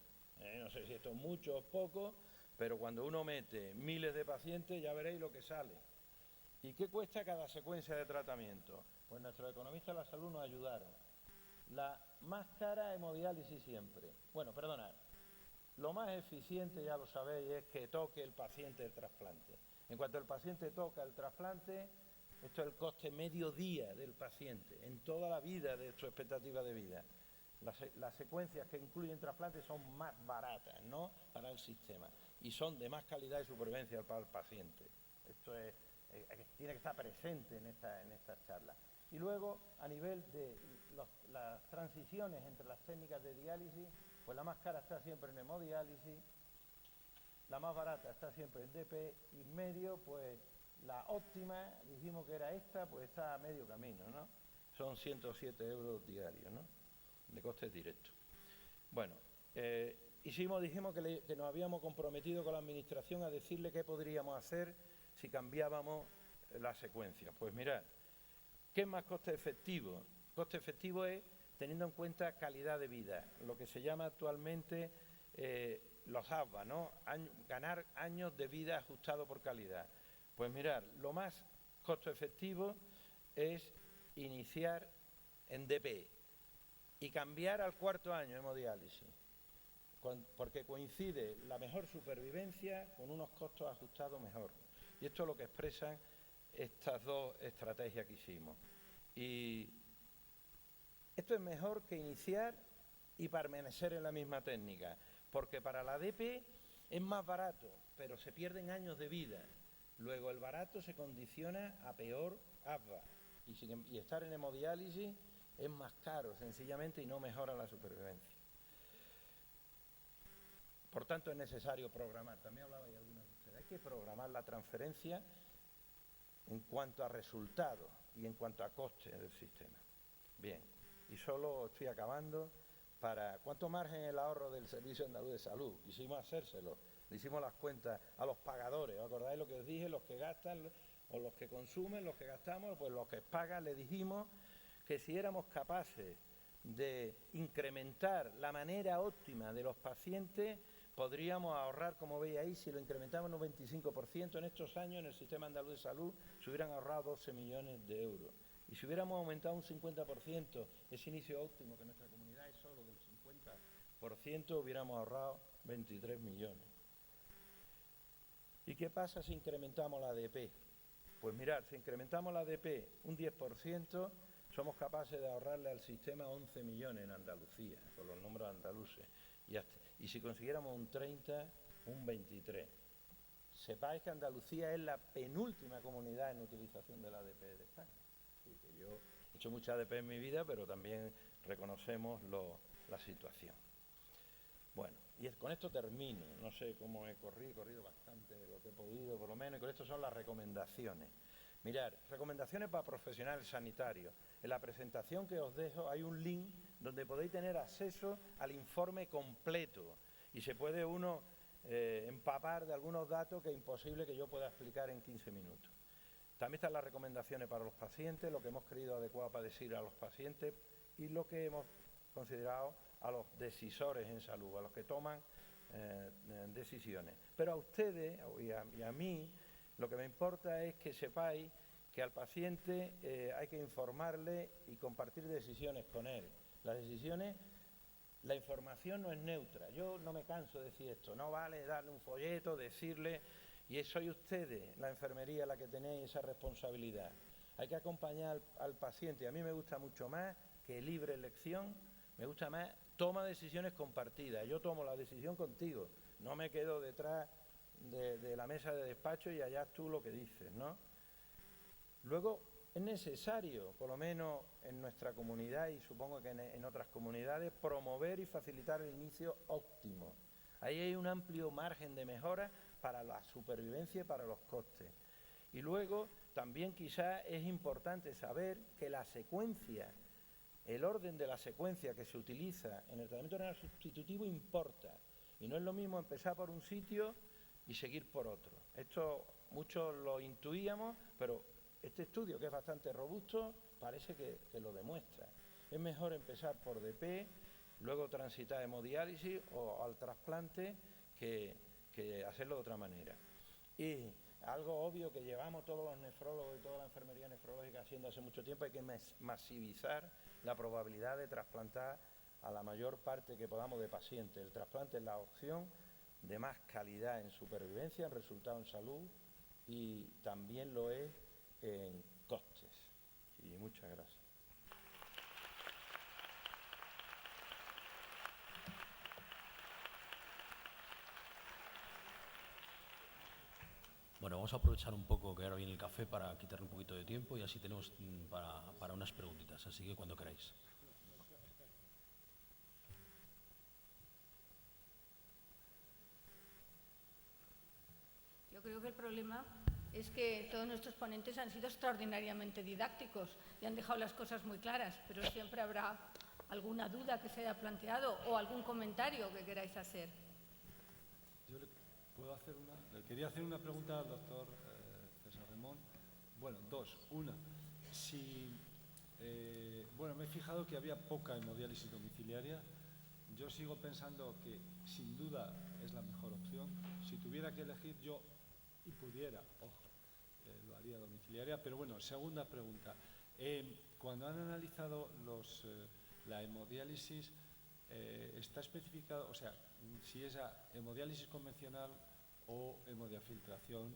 No sé si esto es mucho o poco, pero cuando uno mete miles de pacientes ya veréis lo que sale. ¿Y qué cuesta cada secuencia de tratamiento? Pues nuestros economistas de la salud nos ayudaron. La más cara hemodiálisis siempre. Bueno, perdona, Lo más eficiente, ya lo sabéis, es que toque el paciente el trasplante. En cuanto el paciente toca el trasplante, esto es el coste medio día del paciente, en toda la vida de su expectativa de vida. Las secuencias que incluyen trasplantes son más baratas, ¿no?, para el sistema, y son de más calidad y supervivencia para el paciente. Esto tiene que estar presente en estas charlas. Y luego, a nivel de las transiciones entre las técnicas de diálisis, pues la más cara está siempre en hemodiálisis, la más barata está siempre en DP, y medio, pues la óptima, dijimos que era esta, pues está a medio camino, ¿no? Son 107 euros diarios, ¿no?, de costes directos. Bueno, dijimos que nos habíamos comprometido con la Administración a decirle qué podríamos hacer si cambiábamos la secuencia. Pues mirad, ¿qué es más coste efectivo? Coste efectivo es teniendo en cuenta calidad de vida, lo que se llama actualmente los AVA, ¿no?, ganar años de vida ajustado por calidad. Pues mirad, lo más costo efectivo es iniciar en DP y cambiar al 4.º año hemodiálisis, porque coincide la mejor supervivencia con unos costos ajustados mejor. Y esto es lo que expresan estas dos estrategias que hicimos. Y esto es mejor que iniciar y permanecer en la misma técnica, porque para la DP es más barato, pero se pierden años de vida. Luego el barato se condiciona a peor AVA, y estar en hemodiálisis es más caro, sencillamente, y no mejora la supervivencia. Por tanto, es necesario programar. También hablabais algunas de ustedes. Hay que programar la transferencia en cuanto a resultados y en cuanto a coste del sistema. Bien, y solo estoy acabando. ¿Cuánto margen el ahorro del Servicio Andaluz de Salud? Quisimos hacérselo. Le hicimos las cuentas a los pagadores. ¿Os acordáis lo que os dije? Los que gastan o los que consumen, los que gastamos, pues los que pagan. Le dijimos que si éramos capaces de incrementar la manera óptima de los pacientes, podríamos ahorrar, como veis ahí, si lo incrementamos en un 25%, en estos años en el Sistema Andaluz de Salud se hubieran ahorrado 12 millones de euros. Y si hubiéramos aumentado un 50% ese inicio óptimo, que nuestra comunidad es solo del 50%, hubiéramos ahorrado 23 millones. ¿Y qué pasa si incrementamos la ADP? Pues mirad, si incrementamos la ADP un 10%, somos capaces de ahorrarle al sistema 11 millones en Andalucía, con los números andaluces. Y si consiguiéramos un 30, un 23. Sepáis que Andalucía es la penúltima comunidad en utilización de la ADP de España. Así que yo he hecho mucha ADP en mi vida, pero también reconocemos la situación. Bueno, y con esto termino. No sé cómo he corrido bastante lo que he podido, por lo menos, y con esto son las recomendaciones. Mirad, recomendaciones para profesionales sanitarios. En la presentación que os dejo hay un link donde podéis tener acceso al informe completo y se puede uno empapar de algunos datos que es imposible que yo pueda explicar en 15 minutos. También están las recomendaciones para los pacientes, lo que hemos creído adecuado para decir a los pacientes y lo que hemos considerado a los decisores en salud, a los que toman decisiones. Pero a ustedes y a mí, lo que me importa es que sepáis que al paciente hay que informarle y compartir decisiones con él. Las decisiones, la información no es neutra. Yo no me canso de decir esto. No vale darle un folleto, decirle, y sois ustedes, la enfermería, la que tenéis esa responsabilidad. Hay que acompañar al paciente. A mí me gusta mucho más que libre elección, me gusta más toma decisiones compartidas. Yo tomo la decisión contigo, no me quedo detrás de la mesa de despacho y allá tú lo que dices, ¿no? Luego es necesario, por lo menos en nuestra comunidad y supongo que en otras comunidades, promover y facilitar el inicio óptimo. Ahí hay un amplio margen de mejora para la supervivencia y para los costes. Y luego también quizás es importante saber que la secuencia, el orden de la secuencia que se utiliza en el tratamiento renal sustitutivo importa. Y no es lo mismo empezar por un sitio y seguir por otro. Esto muchos lo intuíamos, pero este estudio, que es bastante robusto, parece que lo demuestra. Es mejor empezar por DP, luego transitar a hemodiálisis o al trasplante que hacerlo de otra manera. Y algo obvio que llevamos todos los nefrólogos y toda la enfermería nefrológica haciendo hace mucho tiempo, hay que masivizar la probabilidad de trasplantar a la mayor parte que podamos de pacientes. El trasplante es la opción de más calidad en supervivencia, en resultado en salud y también lo es en costes. Y muchas gracias. Bueno, vamos a aprovechar un poco que ahora viene el café para quitarle un poquito de tiempo y así tenemos para unas preguntitas, así que cuando queráis. Yo creo que el problema es que todos nuestros ponentes han sido extraordinariamente didácticos y han dejado las cosas muy claras, pero siempre habrá alguna duda que se haya planteado o algún comentario que queráis hacer. Yo le quería hacer una pregunta al doctor César Remón. Bueno, dos. Una, bueno, me he fijado que había poca hemodiálisis domiciliaria. Yo sigo pensando que sin duda es la mejor opción. Si tuviera que elegir yo y pudiera, ojo, lo haría domiciliaria. Pero bueno, segunda pregunta. Cuando han analizado la hemodiálisis, está especificado, o sea, si es hemodiálisis convencional o hemodiafiltración,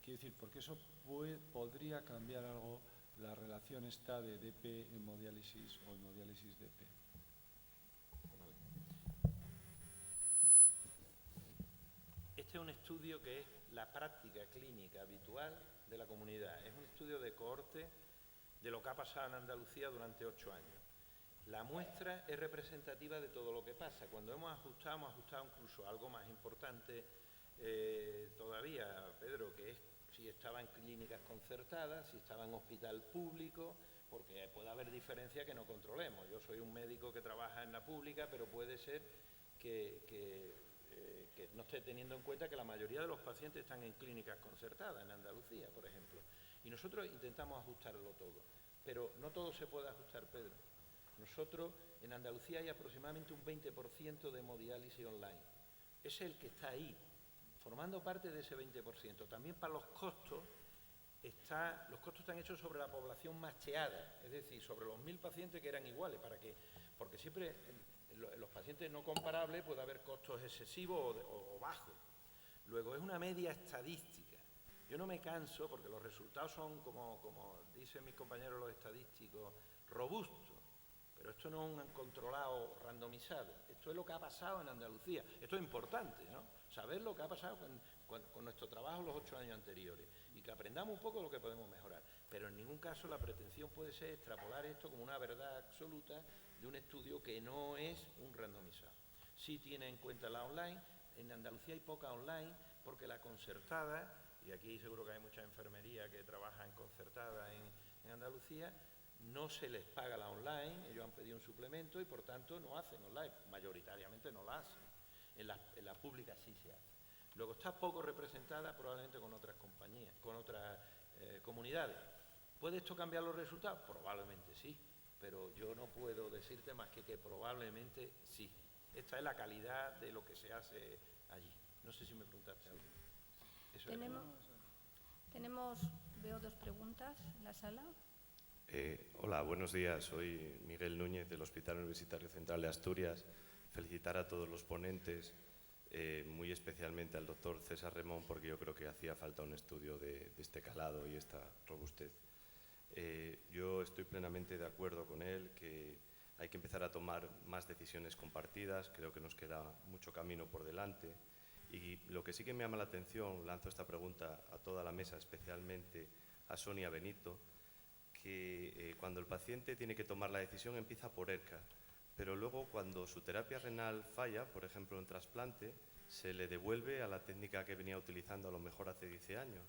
quiero decir, porque eso podría cambiar algo la relación esta de DP hemodiálisis o hemodiálisis DP. Este es un estudio que es la práctica clínica habitual de la comunidad. Es un estudio de cohorte de lo que ha pasado en Andalucía durante 8 años. La muestra es representativa de todo lo que pasa. Cuando hemos ajustado incluso algo más importante todavía, Pedro, que es si estaba en clínicas concertadas, si estaba en hospital público, porque puede haber diferencias que no controlemos. Yo soy un médico que trabaja en la pública, pero puede ser que no esté teniendo en cuenta que la mayoría de los pacientes están en clínicas concertadas, en Andalucía, por ejemplo. Y nosotros intentamos ajustarlo todo, pero no todo se puede ajustar, Pedro. Nosotros, en Andalucía hay aproximadamente un 20% de hemodiálisis online. Es el que está ahí, formando parte de ese 20%. También para los costos están hechos sobre la población macheada, es decir, sobre los 1000 pacientes que eran iguales, porque siempre en los pacientes no comparables puede haber costos excesivos o bajos. Luego, es una media estadística. Yo no me canso, porque los resultados son, como dicen mis compañeros los estadísticos, robustos. Pero esto no es un controlado randomizado, esto es lo que ha pasado en Andalucía. Esto es importante, ¿no? Saber lo que ha pasado con nuestro trabajo los 8 años anteriores y que aprendamos un poco de lo que podemos mejorar. Pero en ningún caso la pretensión puede ser extrapolar esto como una verdad absoluta de un estudio que no es un randomizado. Sí tiene en cuenta la online. En Andalucía hay poca online porque la concertada, y aquí seguro que hay mucha enfermería que trabaja en concertada en Andalucía, no se les paga la online, ellos han pedido un suplemento y por tanto no hacen online, mayoritariamente no la hacen, en la pública sí se hace. Luego está poco representada probablemente con otras compañías, con otras comunidades. ¿Puede esto cambiar los resultados? Probablemente sí, pero yo no puedo decirte más que probablemente sí. Esta es la calidad de lo que se hace allí. No sé si me preguntaste algo. Veo 2 preguntas en la sala. Hola, buenos días. Soy Miguel Núñez del Hospital Universitario Central de Asturias. Felicitar a todos los ponentes, muy especialmente al doctor César Remón, porque yo creo que hacía falta un estudio de este calado y esta robustez. Yo estoy plenamente de acuerdo con él que hay que empezar a tomar más decisiones compartidas. Creo que nos queda mucho camino por delante. Y lo que sí que me llama la atención, lanzo esta pregunta a toda la mesa, especialmente a Sonia Benito, que cuando el paciente tiene que tomar la decisión empieza por ERCA, pero luego cuando su terapia renal falla, por ejemplo en trasplante, se le devuelve a la técnica que venía utilizando a lo mejor hace 10 años.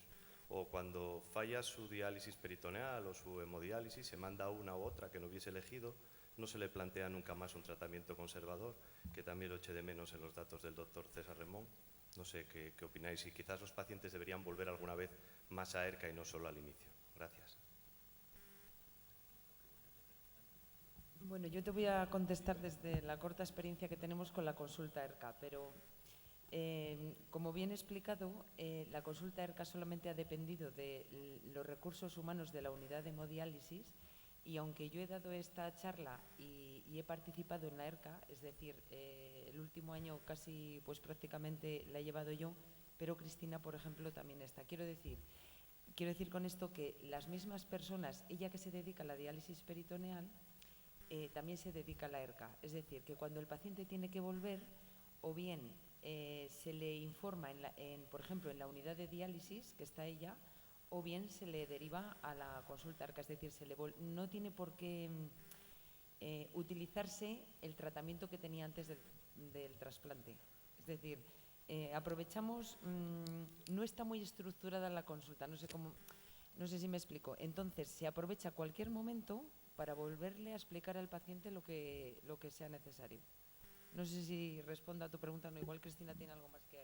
O cuando falla su diálisis peritoneal o su hemodiálisis, se manda una u otra que no hubiese elegido, no se le plantea nunca más un tratamiento conservador, que también lo eché de menos en los datos del doctor César Remón. No sé qué opináis, y quizás los pacientes deberían volver alguna vez más a ERCA y no solo al inicio. Gracias. Bueno, yo te voy a contestar desde la corta experiencia que tenemos con la consulta ERCA, pero como bien he explicado, la consulta ERCA solamente ha dependido de los recursos humanos de la unidad de hemodiálisis Y aunque yo he dado esta charla y he participado en la ERCA, es decir, el último año casi pues prácticamente la he llevado yo, pero Cristina, por ejemplo, también está. Quiero decir con esto que las mismas personas, ella que se dedica a la diálisis peritoneal, también se dedica a la ERCA. Es decir, que cuando el paciente tiene que volver, o bien se le informa, por ejemplo, en la unidad de diálisis, que está ella, o bien se le deriva a la consulta ERCA. Es decir, no tiene por qué utilizarse el tratamiento que tenía antes del trasplante. Es decir, aprovechamos, no está muy estructurada la consulta, no sé si me explico. Entonces, se aprovecha cualquier momento para volverle a explicar al paciente lo que sea necesario. No sé si respondo a tu pregunta, no, igual Cristina tiene algo más que...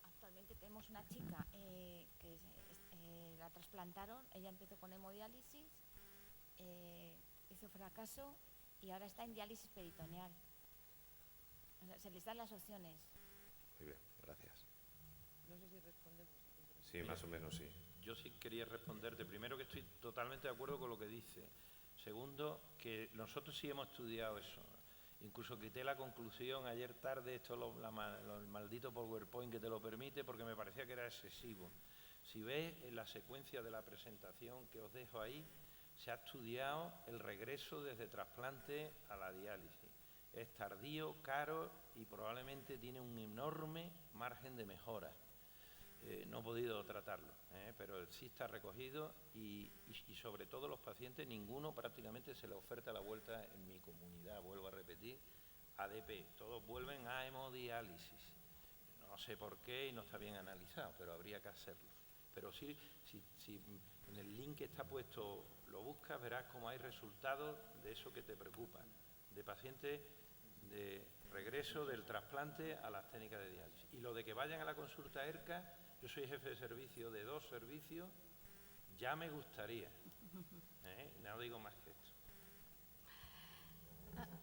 Actualmente tenemos una chica que la trasplantaron, ella empezó con hemodiálisis, hizo fracaso y ahora está en diálisis peritoneal. O sea, se les dan las opciones. Muy bien, gracias. No sé si respondemos. Sí, más o menos sí. Yo sí quería responderte. Primero, que estoy totalmente de acuerdo con lo que dice. Segundo, que nosotros sí hemos estudiado eso. Incluso quité la conclusión ayer tarde, el maldito PowerPoint que te lo permite, porque me parecía que era excesivo. Si ves en la secuencia de la presentación que os dejo ahí, se ha estudiado el regreso desde trasplante a la diálisis. Es tardío, caro y probablemente tiene un enorme margen de mejora. No he podido tratarlo, pero sí está recogido y sobre todo los pacientes, ninguno prácticamente se le oferta la vuelta en mi comunidad, vuelvo a repetir, ADP, todos vuelven a hemodiálisis. No sé por qué y no está bien analizado, pero habría que hacerlo. Pero sí, si en el link que está puesto lo buscas, verás cómo hay resultados de eso que te preocupa, de pacientes de regreso del trasplante a las técnicas de diálisis. Y lo de que vayan a la consulta ERCA, yo soy jefe de servicio de 2 servicios, ya me gustaría. No digo más que esto.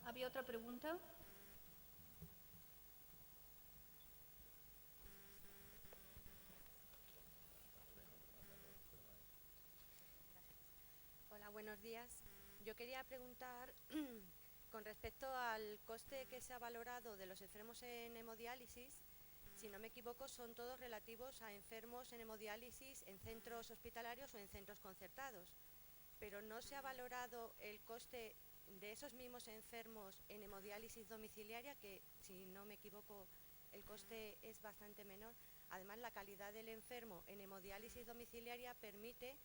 ¿Había otra pregunta? Hola, buenos días. Yo quería preguntar con respecto al coste que se ha valorado de los enfermos en hemodiálisis. Si no me equivoco, son todos relativos a enfermos en hemodiálisis en centros hospitalarios o en centros concertados. Pero no se ha valorado el coste de esos mismos enfermos en hemodiálisis domiciliaria, que si no me equivoco el coste es bastante menor. Además, la calidad del enfermo en hemodiálisis domiciliaria permite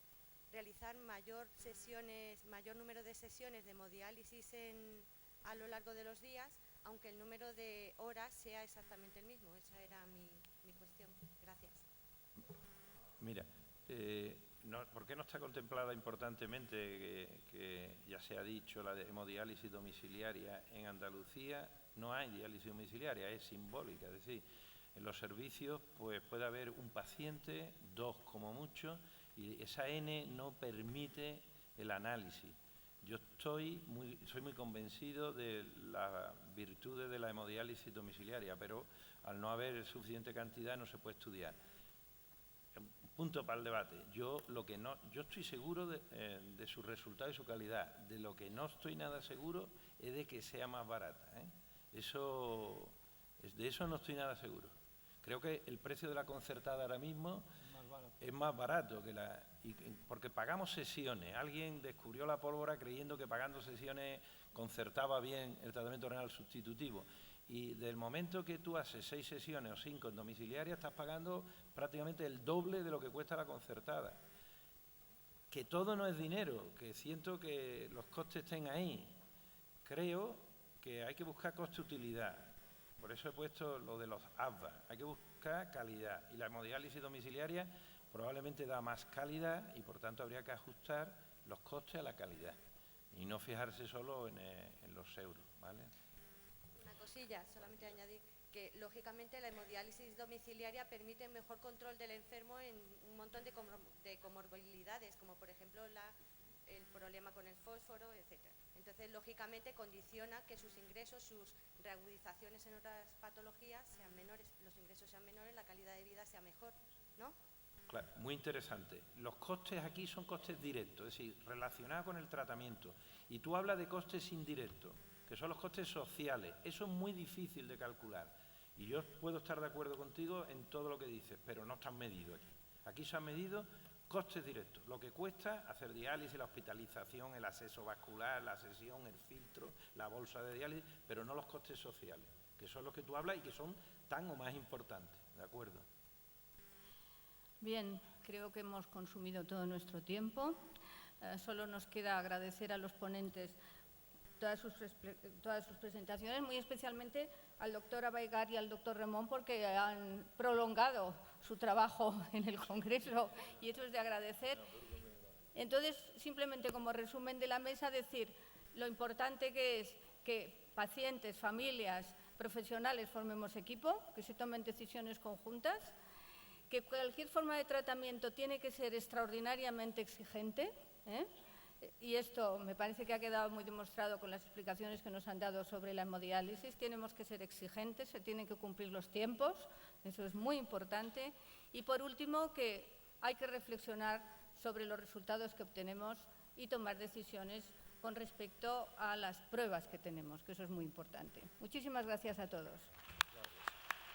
realizar mayor número de sesiones de hemodiálisis a lo largo de los días, aunque el número de horas sea exactamente el mismo. Esa era mi cuestión. Gracias. Mira, ¿por qué no está contemplada importantemente, que ya se ha dicho, la de hemodiálisis domiciliaria? En Andalucía no hay diálisis domiciliaria, es simbólica, es decir, en los servicios pues puede haber un paciente, 2 como mucho, y esa N no permite el análisis. Yo soy muy convencido de las virtudes de la hemodiálisis domiciliaria, pero al no haber suficiente cantidad no se puede estudiar. Punto para el debate. Yo estoy seguro de su resultado y su calidad. De lo que no estoy nada seguro es de que sea más barata. De eso no estoy nada seguro. Creo que el precio de la concertada ahora mismo es más barato porque pagamos sesiones. Alguien descubrió la pólvora creyendo que pagando sesiones concertaba bien el tratamiento renal sustitutivo. Y del momento que tú haces 6 sesiones o 5 en domiciliaria, estás pagando prácticamente el doble de lo que cuesta la concertada. Que todo no es dinero, que siento que los costes estén ahí. Creo que hay que buscar coste-utilidad. Por eso he puesto lo de los ASVA. Hay que buscar calidad. Y la hemodiálisis domiciliaria probablemente da más calidad y, por tanto, habría que ajustar los costes a la calidad y no fijarse solo en los euros, ¿vale? Una cosilla, solamente añadir que, lógicamente, la hemodiálisis domiciliaria permite mejor control del enfermo en un montón de comorbilidades, como, por ejemplo, el problema con el fósforo, etcétera. Entonces, lógicamente, condiciona que sus ingresos, sus reagudizaciones en otras patologías sean menores, los ingresos sean menores, la calidad de vida sea mejor, ¿no? Claro, muy interesante. Los costes aquí son costes directos, es decir, relacionados con el tratamiento. Y tú hablas de costes indirectos, que son los costes sociales. Eso es muy difícil de calcular. Y yo puedo estar de acuerdo contigo en todo lo que dices, pero no están medidos aquí. Aquí se han medido costes directos, lo que cuesta hacer diálisis, la hospitalización, el acceso vascular, la sesión, el filtro, la bolsa de diálisis, pero no los costes sociales, que son los que tú hablas y que son tan o más importantes, ¿de acuerdo? Bien, creo que hemos consumido todo nuestro tiempo. Solo nos queda agradecer a los ponentes todas sus presentaciones, muy especialmente al doctor Abaigar y al doctor Remón, porque han prolongado su trabajo en el Congreso y eso es de agradecer. Entonces, simplemente como resumen de la mesa, decir lo importante que es que pacientes, familias, profesionales formemos equipo, que se tomen decisiones conjuntas, que cualquier forma de tratamiento tiene que ser extraordinariamente exigente, y esto me parece que ha quedado muy demostrado con las explicaciones que nos han dado sobre la hemodiálisis. Tenemos que ser exigentes, se tienen que cumplir los tiempos, eso es muy importante. Y por último, que hay que reflexionar sobre los resultados que obtenemos y tomar decisiones con respecto a las pruebas que tenemos, que eso es muy importante. Muchísimas gracias a todos.